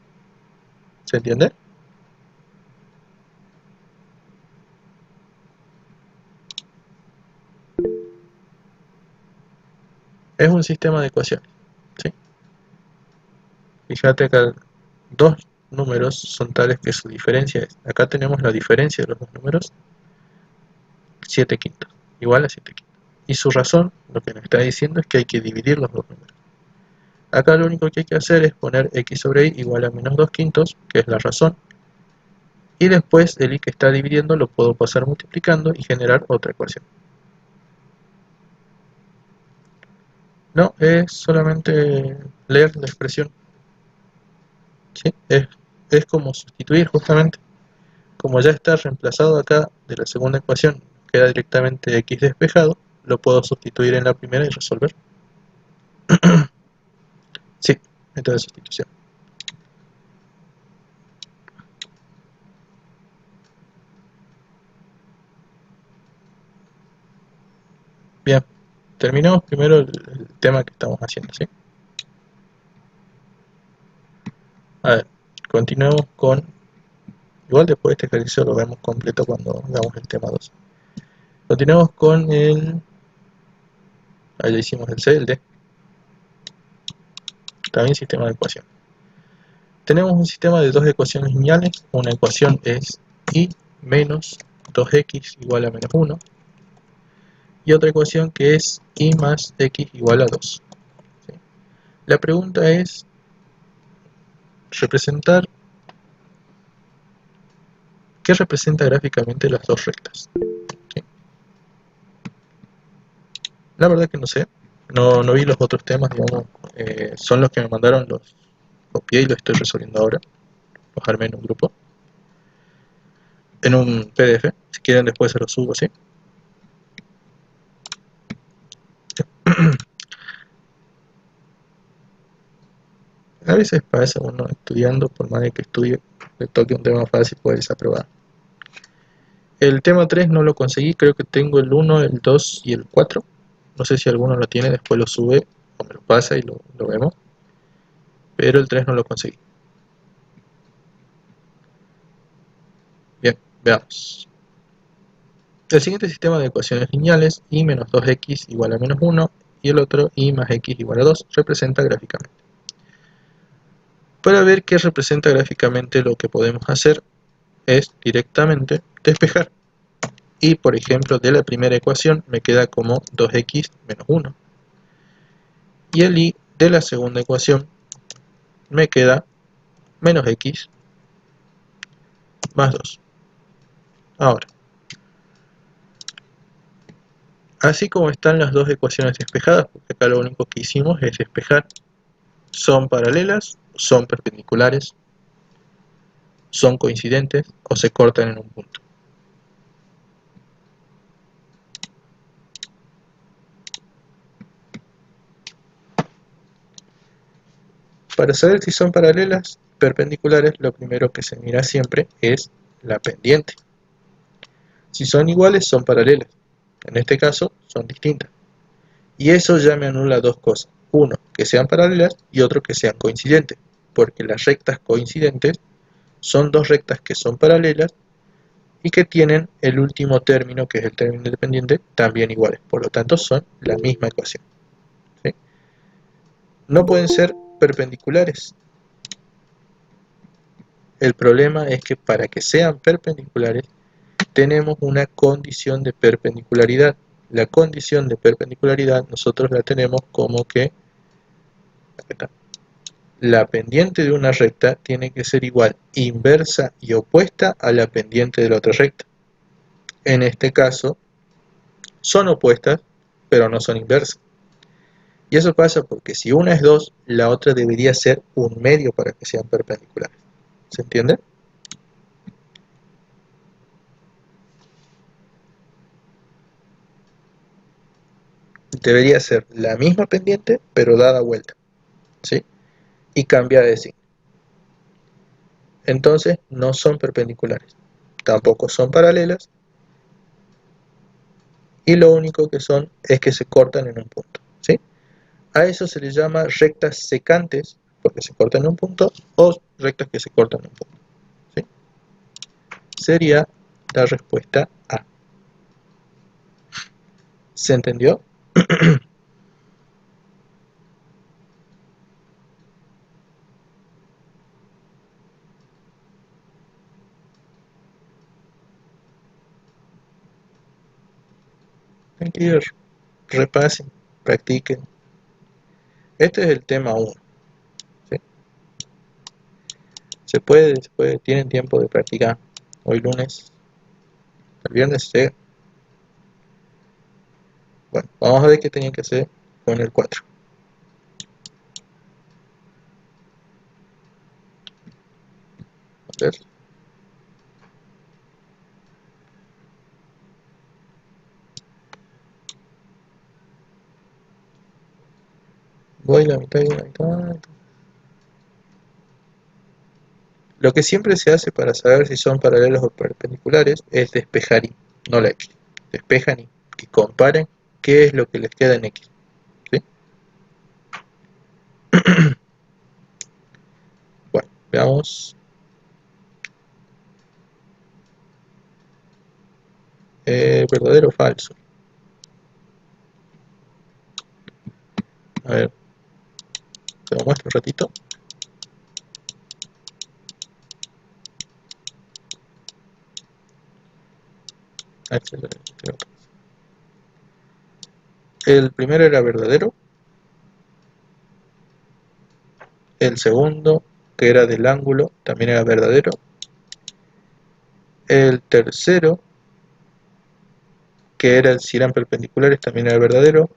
¿Se entiende? Es un sistema de ecuaciones, ¿sí? Fíjate acá, dos números son tales que su diferencia es, acá tenemos la diferencia de los dos números, 7 quintos, igual a 7 quintos. Y su razón, lo que nos está diciendo es que hay que dividir los dos números. Acá lo único que hay que hacer es poner x sobre y igual a menos 2 quintos, que es la razón, y después el y que está dividiendo lo puedo pasar multiplicando y generar otra ecuación. No, es solamente leer la expresión, ¿sí? Es como sustituir justamente. Como ya está reemplazado acá de la segunda ecuación, queda directamente x despejado, lo puedo sustituir en la primera y resolver. Sí, método de sustitución. terminemos primero el tema que estamos haciendo, ¿sí? A ver, continuemos con... Igual después de este ejercicio lo vemos completo cuando hagamos el tema 2. Continuemos con el... Ahí ya hicimos el C, el D. También sistema de ecuación. Tenemos un sistema de dos ecuaciones lineales. Una ecuación es y menos 2x igual a menos 1. Y otra ecuación que es y más x igual a 2. ¿Sí? La pregunta es representar... ¿Qué representa gráficamente las dos rectas? ¿Sí? La verdad que no sé. No vi los otros temas, digamos. Son los que me mandaron, los copié y los estoy resolviendo ahora. Los armé en un grupo. En un PDF. Si quieren después se los subo, ¿sí? A veces pasa uno estudiando, por más de que estudie, le toque un tema fácil, puede desaprobar. El tema 3 no lo conseguí, creo que tengo el 1, el 2 y el 4. No sé si alguno lo tiene, después lo sube o me lo pasa y lo vemos. Pero el 3 no lo conseguí. Bien, veamos. El siguiente sistema de ecuaciones lineales, y menos 2x igual a menos 1, y el otro, y más x igual a 2, representa gráficamente. Para ver qué representa gráficamente, lo que podemos hacer es directamente despejar. Y por ejemplo, de la primera ecuación me queda como 2x menos 1. Y el y de la segunda ecuación me queda menos x más 2. Ahora, así como están las dos ecuaciones despejadas, porque acá lo único que hicimos es despejar, son paralelas, son perpendiculares, son coincidentes o se cortan en un punto. Para saber si son paralelas, perpendiculares, lo primero que se mira siempre es la pendiente. Si son iguales, son paralelas. En este caso, son distintas. Y eso ya me anula dos cosas. Uno, que sean paralelas y otro, que sean coincidentes. Porque las rectas coincidentes son dos rectas que son paralelas y que tienen el último término, que es el término independiente, también iguales. Por lo tanto, son la misma ecuación. ¿Sí? No pueden ser perpendiculares. El problema es que para que sean perpendiculares tenemos una condición de perpendicularidad. La condición de perpendicularidad nosotros la tenemos como que la pendiente de una recta tiene que ser igual, inversa y opuesta a la pendiente de la otra recta. En este caso son opuestas, pero no son inversas. Y eso pasa porque si una es 2, la otra debería ser un medio para que sean perpendiculares. ¿Se entiende? Debería ser la misma pendiente, pero dada vuelta, ¿sí? Y cambia de signo. Entonces no son perpendiculares, tampoco son paralelas, y lo único que son es que se cortan en un punto, ¿sí? A eso se le llama rectas secantes, porque se cortan en un punto, o rectas que se cortan en un punto, ¿sí? Sería la respuesta A. ¿Se entendió? Hay que ir, repasen, practiquen. Este es el tema 1, ¿sí? Se puede, tienen tiempo de practicar. Hoy lunes, el viernes se... Bueno, vamos a ver qué tenían que hacer con el 4. A ver. Voy la mitad y la mitad. Lo que siempre se hace para saber si son paralelos o perpendiculares es despejar y, no la X. Despejan y que comparen qué es lo que les queda en X. ¿Sí? Bueno, veamos. ¿Verdadero o falso? A ver, te lo muestro un ratito. El primero era verdadero. El segundo, que era del ángulo, también era verdadero. El tercero, que era si eran perpendiculares, también era verdadero.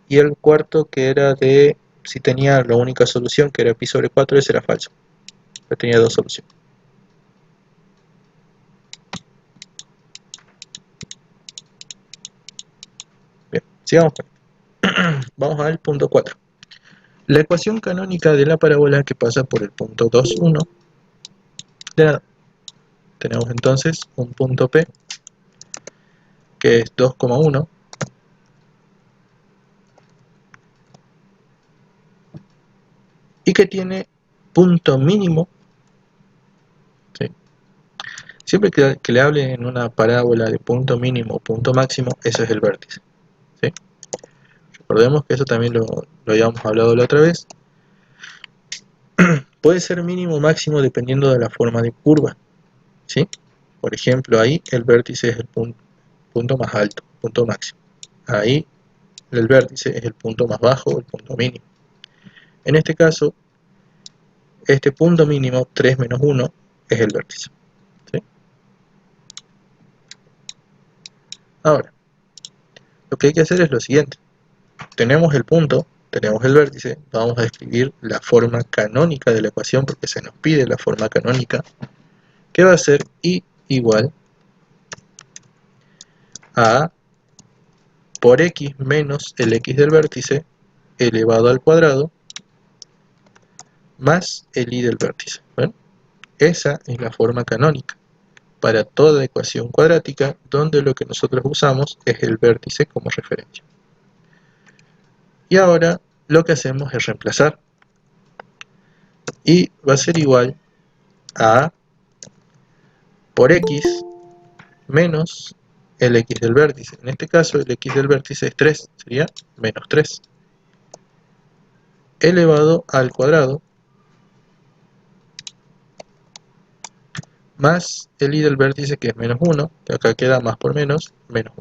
Y el cuarto, que era de si tenía la única solución, que era pi sobre 4, ese era falso. Pero tenía dos soluciones. Bien, sigamos. Vamos al punto 4. La ecuación canónica de la parábola que pasa por el punto 2, 1. De nada. Tenemos entonces un punto P, que es 2,1. Y que tiene punto mínimo. ¿Sí? Siempre que le hable en una parábola de punto mínimo o punto máximo, eso es el vértice. ¿Sí? Recordemos que eso también lo habíamos hablado la otra vez. Puede ser mínimo o máximo dependiendo de la forma de curva. ¿Sí? Por ejemplo, ahí el vértice es el punto más alto, punto máximo. Ahí el vértice es el punto más bajo, el punto mínimo. En este caso, este punto mínimo, 3 menos 1, es el vértice. ¿Sí? Ahora, lo que hay que hacer es lo siguiente. Tenemos el punto, tenemos el vértice, vamos a escribir la forma canónica de la ecuación porque se nos pide la forma canónica, que va a ser y igual a por x menos el x del vértice elevado al cuadrado más el y del vértice. ¿Ven? Esa es la forma canónica para toda ecuación cuadrática donde lo que nosotros usamos es el vértice como referencia. Y ahora lo que hacemos es reemplazar. Y va a ser igual a por x menos el x del vértice. En este caso el x del vértice es 3, sería menos 3 elevado al cuadrado más el y del vértice, que es menos 1, que acá queda más por menos 1.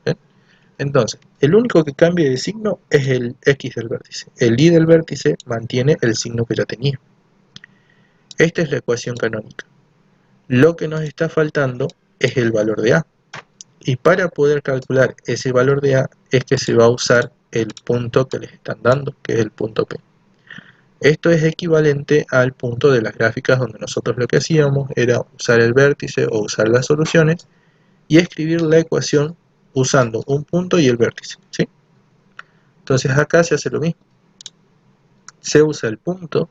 ¿Bien? Entonces, el único que cambia de signo es el x del vértice. El y del vértice mantiene el signo que ya tenía. Esta es la ecuación canónica. Lo que nos está faltando es el valor de a. Y para poder calcular ese valor de a es que se va a usar el punto que les están dando, que es el punto P. Esto es equivalente al punto de las gráficas donde nosotros lo que hacíamos era usar el vértice o usar las soluciones y escribir la ecuación usando un punto y el vértice. ¿Sí? Entonces acá se hace lo mismo. Se usa el punto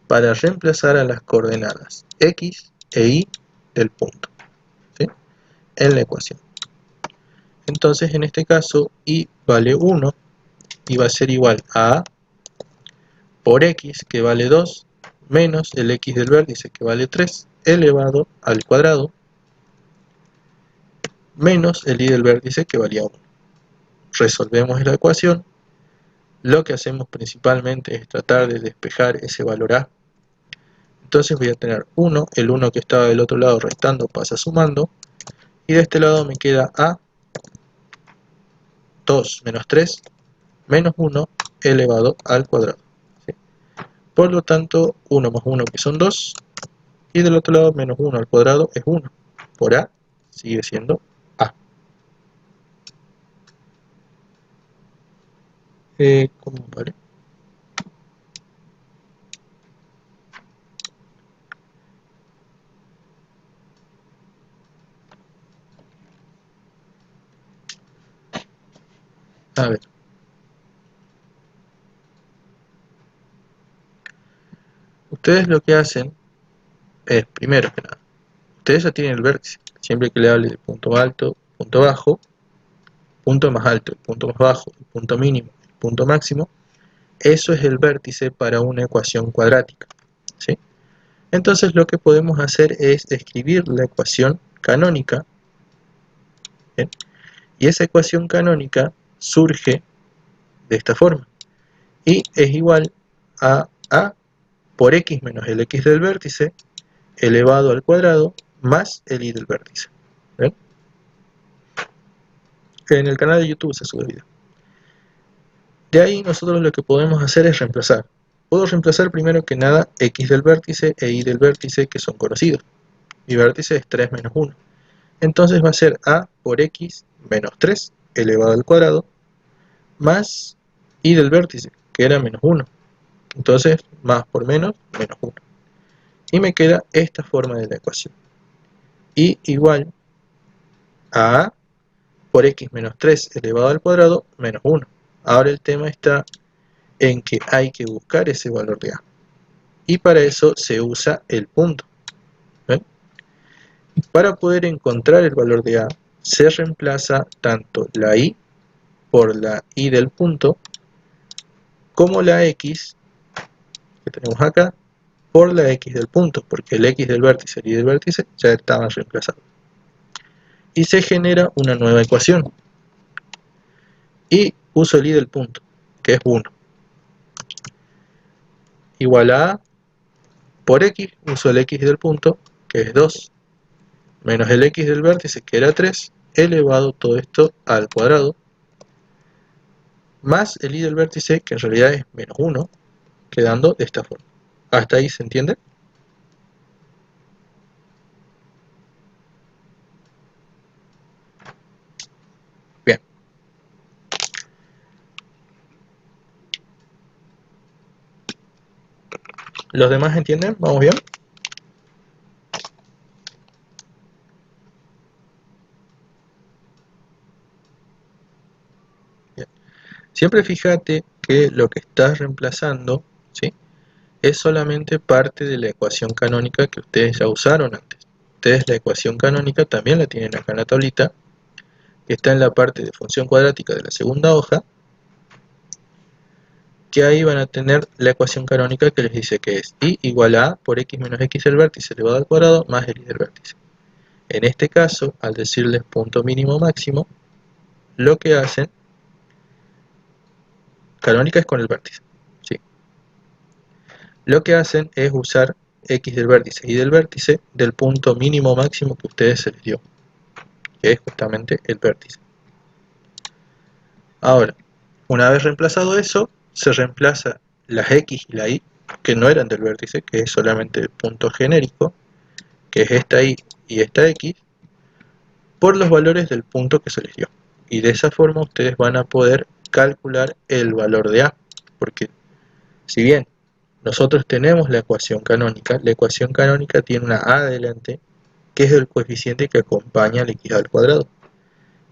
para reemplazar a las coordenadas x e y del punto, ¿sí? En la ecuación. Entonces en este caso y vale 1 y va a ser igual a por x, que vale 2, menos el x del vértice, que vale 3, elevado al cuadrado, menos el y del vértice, que valía 1. Resolvemos la ecuación. Lo que hacemos principalmente es tratar de despejar ese valor a. Entonces voy a tener 1, el 1 que estaba del otro lado restando pasa sumando, y de este lado me queda a 2 menos 3 menos 1 elevado al cuadrado. ¿Sí? Por lo tanto, 1 más 1, que son 2, y del otro lado menos 1 al cuadrado es 1. Por a sigue siendo a. ¿Cómo vale? A ver. Ustedes lo que hacen es, primero que nada, ustedes ya tienen el vértice. Siempre que le hable de punto alto, punto bajo, punto más alto, el punto más bajo, el punto mínimo, el punto máximo, eso es el vértice para una ecuación cuadrática, ¿sí? Entonces lo que podemos hacer es escribir la ecuación canónica, ¿bien? Y esa ecuación canónica surge de esta forma, y es igual a A por X menos el X del vértice elevado al cuadrado más el Y del vértice. ¿Ven? En el canal de YouTube se sube el video. De ahí nosotros lo que podemos hacer es reemplazar. Puedo reemplazar primero que nada X del vértice e Y del vértice, que son conocidos. Mi vértice es 3 menos 1. Entonces va a ser A por X menos 3 elevado al cuadrado más Y del vértice, que era menos 1. Entonces más por menos 1. Y me queda esta forma de la ecuación. Y igual a A por X menos 3 elevado al cuadrado menos 1. Ahora el tema está en que hay que buscar ese valor de A. Y para eso se usa el punto. ¿Ven? Para poder encontrar el valor de A, se reemplaza tanto la Y por la Y del punto, como la X, que tenemos acá, por la X del punto, porque el X del vértice y el Y del vértice ya estaban reemplazados. Y se genera una nueva ecuación. Y uso el Y del punto, que es 1. Igual a A por X, uso el X del punto, que es 2, menos el X del vértice, que era 3, elevado todo esto al cuadrado, más el Y del vértice, que en realidad es menos 1, quedando de esta forma. ¿Hasta ahí se entiende? Bien. ¿Los demás entienden? ¿Vamos bien? Bien. Siempre fíjate que lo que estás reemplazando, ¿sí?, es solamente parte de la ecuación canónica que ustedes ya usaron antes. Ustedes la ecuación canónica también la tienen acá en la tablita, que está en la parte de función cuadrática de la segunda hoja, que ahí van a tener la ecuación canónica que les dice que es y igual a por x menos x del vértice elevado al cuadrado más el y del vértice. En este caso, al decirles punto mínimo máximo, lo que hacen, canónica es con el vértice, ¿sí?, lo que hacen es usar x del vértice y del vértice del punto mínimo máximo que a ustedes se les dio, que es justamente el vértice. Ahora, una vez reemplazado eso, se reemplaza las x y la y, que no eran del vértice, que es solamente el punto genérico, que es esta y esta x, por los valores del punto que se les dio. Y de esa forma ustedes van a poder calcular el valor de A, porque si bien nosotros tenemos la ecuación canónica tiene una A adelante, que es el coeficiente que acompaña al x al cuadrado,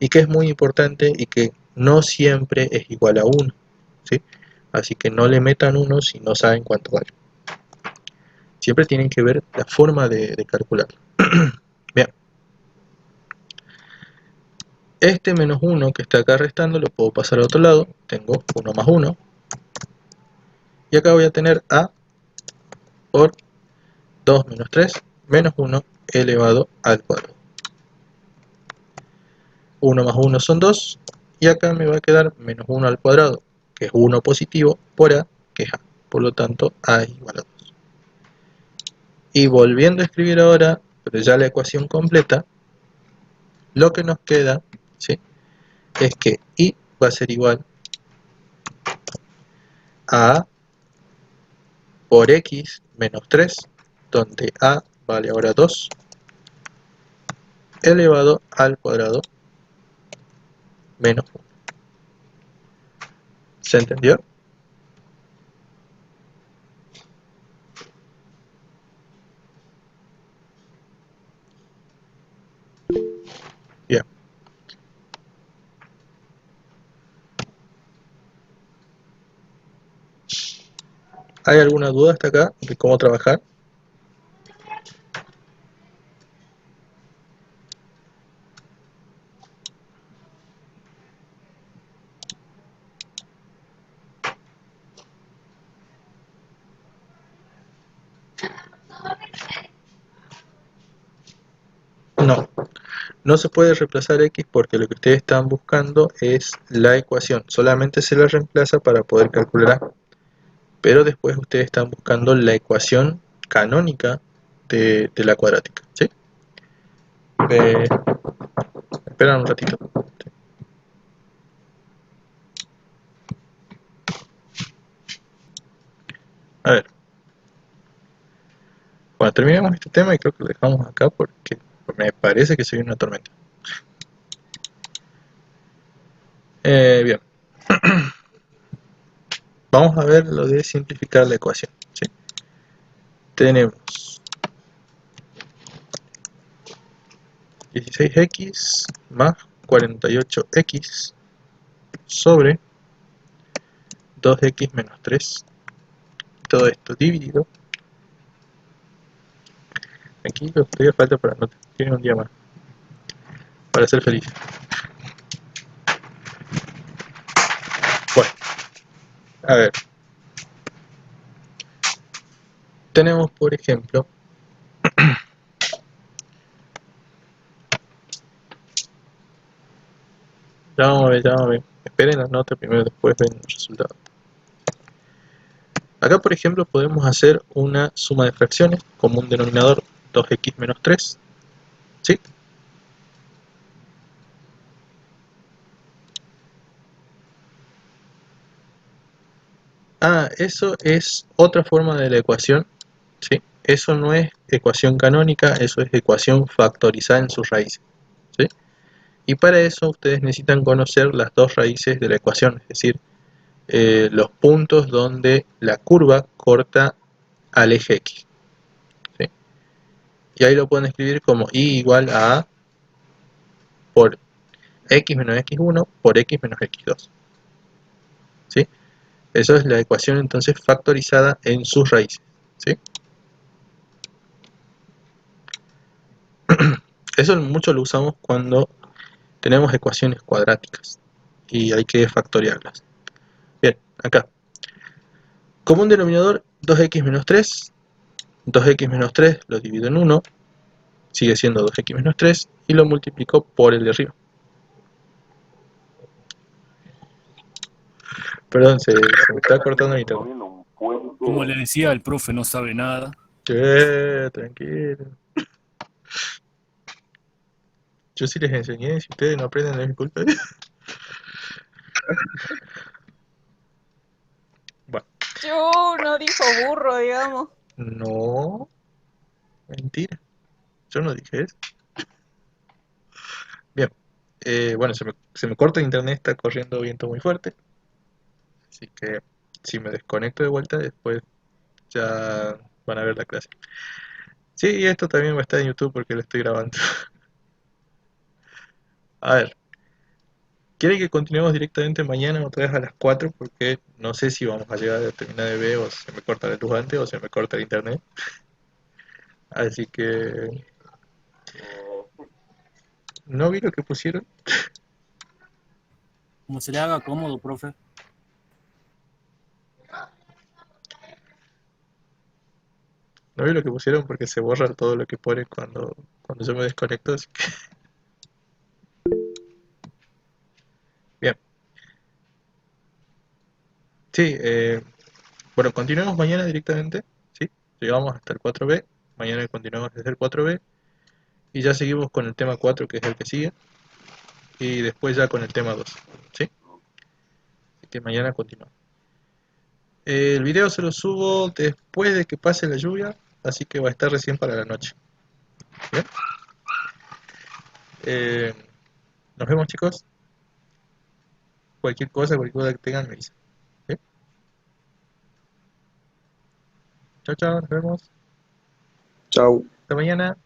y que es muy importante y que no siempre es igual a 1, ¿sí? Así que no le metan 1 si no saben cuánto vale. Siempre tienen que ver la forma de calcularlo. Bien. Este menos 1 que está acá restando lo puedo pasar al otro lado. Tengo 1 más 1. Y acá voy a tener A por 2 menos 3 menos 1 elevado al cuadrado. 1 más 1 son 2. Y acá me va a quedar menos 1 al cuadrado, que es 1 positivo, por A, que es A. Por lo tanto, A es igual a 2. Y volviendo a escribir ahora, pero ya la ecuación completa, lo que nos queda, ¿sí?, es que y va a ser igual a A por x menos 3, donde A vale ahora 2, elevado al cuadrado menos 1. ¿Se entendió? Bien. ¿Hay alguna duda hasta acá de cómo trabajar? No se puede reemplazar x porque lo que ustedes están buscando es la ecuación. Solamente se la reemplaza para poder calcular a. Pero después ustedes están buscando la ecuación canónica de la cuadrática, ¿sí? Esperan un ratito. ¿Sí? A ver. Bueno, terminemos este tema y creo que lo dejamos acá porque me parece que se viene una tormenta. Bien. Vamos a ver lo de simplificar la ecuación, ¿sí? Tenemos 16x más 48x sobre 2x menos 3. Todo esto dividido. Aquí lo que todavía falta para no tener un día más. Para ser feliz. Bueno, a ver. Tenemos, por ejemplo, ya vamos a ver. Esperen las notas primero, después ven los resultados. Acá, por ejemplo, podemos hacer una suma de fracciones como un denominador 2x menos 3. ¿Sí? Ah, eso es otra forma de la ecuación. ¿Sí? Eso no es ecuación canónica, eso es ecuación factorizada en sus raíces. ¿Sí? Y para eso ustedes necesitan conocer las dos raíces de la ecuación, es decir, los puntos donde la curva corta al eje x. ¿Sí? Y ahí lo pueden escribir como y igual a por x menos x1 por x menos x2. ¿Sí? Eso es la ecuación entonces factorizada en sus raíces. ¿Sí? Eso mucho lo usamos cuando tenemos ecuaciones cuadráticas y hay que factoriarlas. Bien, acá. Como un denominador 2x menos 3, 2x menos 3 lo divido en 1, sigue siendo 2x menos 3 y lo multiplico por el de arriba. Perdón, se me está cortando mi internet. Como le decía, el profe no sabe nada. Tranquilo. Yo sí les enseñé, si ustedes no aprenden es mi culpa. Bueno, Yo no dijo burro, digamos. no, mentira. Yo no dije eso. Bien, bueno, se me corta el internet, está corriendo viento muy fuerte. Así que si me desconecto de vuelta, después ya van a ver la clase. Sí, y esto también va a estar en YouTube porque lo estoy grabando. A ver, ¿quieren que continuemos directamente mañana otra vez a las 4? Porque no sé si vamos a llegar a terminar de ver o se me corta la luz antes o se me corta el internet. Así que... ¿No vi lo que pusieron? Como se le haga cómodo, profe. No vi lo que pusieron porque se borra todo lo que pone cuando yo me desconecto. Así que... Bien. Sí, bueno, continuemos mañana directamente. ¿Sí? Llegamos hasta el 4b. Mañana continuamos desde el 4b. Y ya seguimos con el tema 4, que es el que sigue. Y después ya con el tema 2. ¿Sí? Así que mañana continuamos. El video se lo subo después de que pase la lluvia. Así que va a estar recién para la noche. ¿Bien? Eh, nos vemos, chicos. Cualquier cosa que tengan me dicen. ¿Sí? Chao, chao, nos vemos. Chau. Hasta mañana.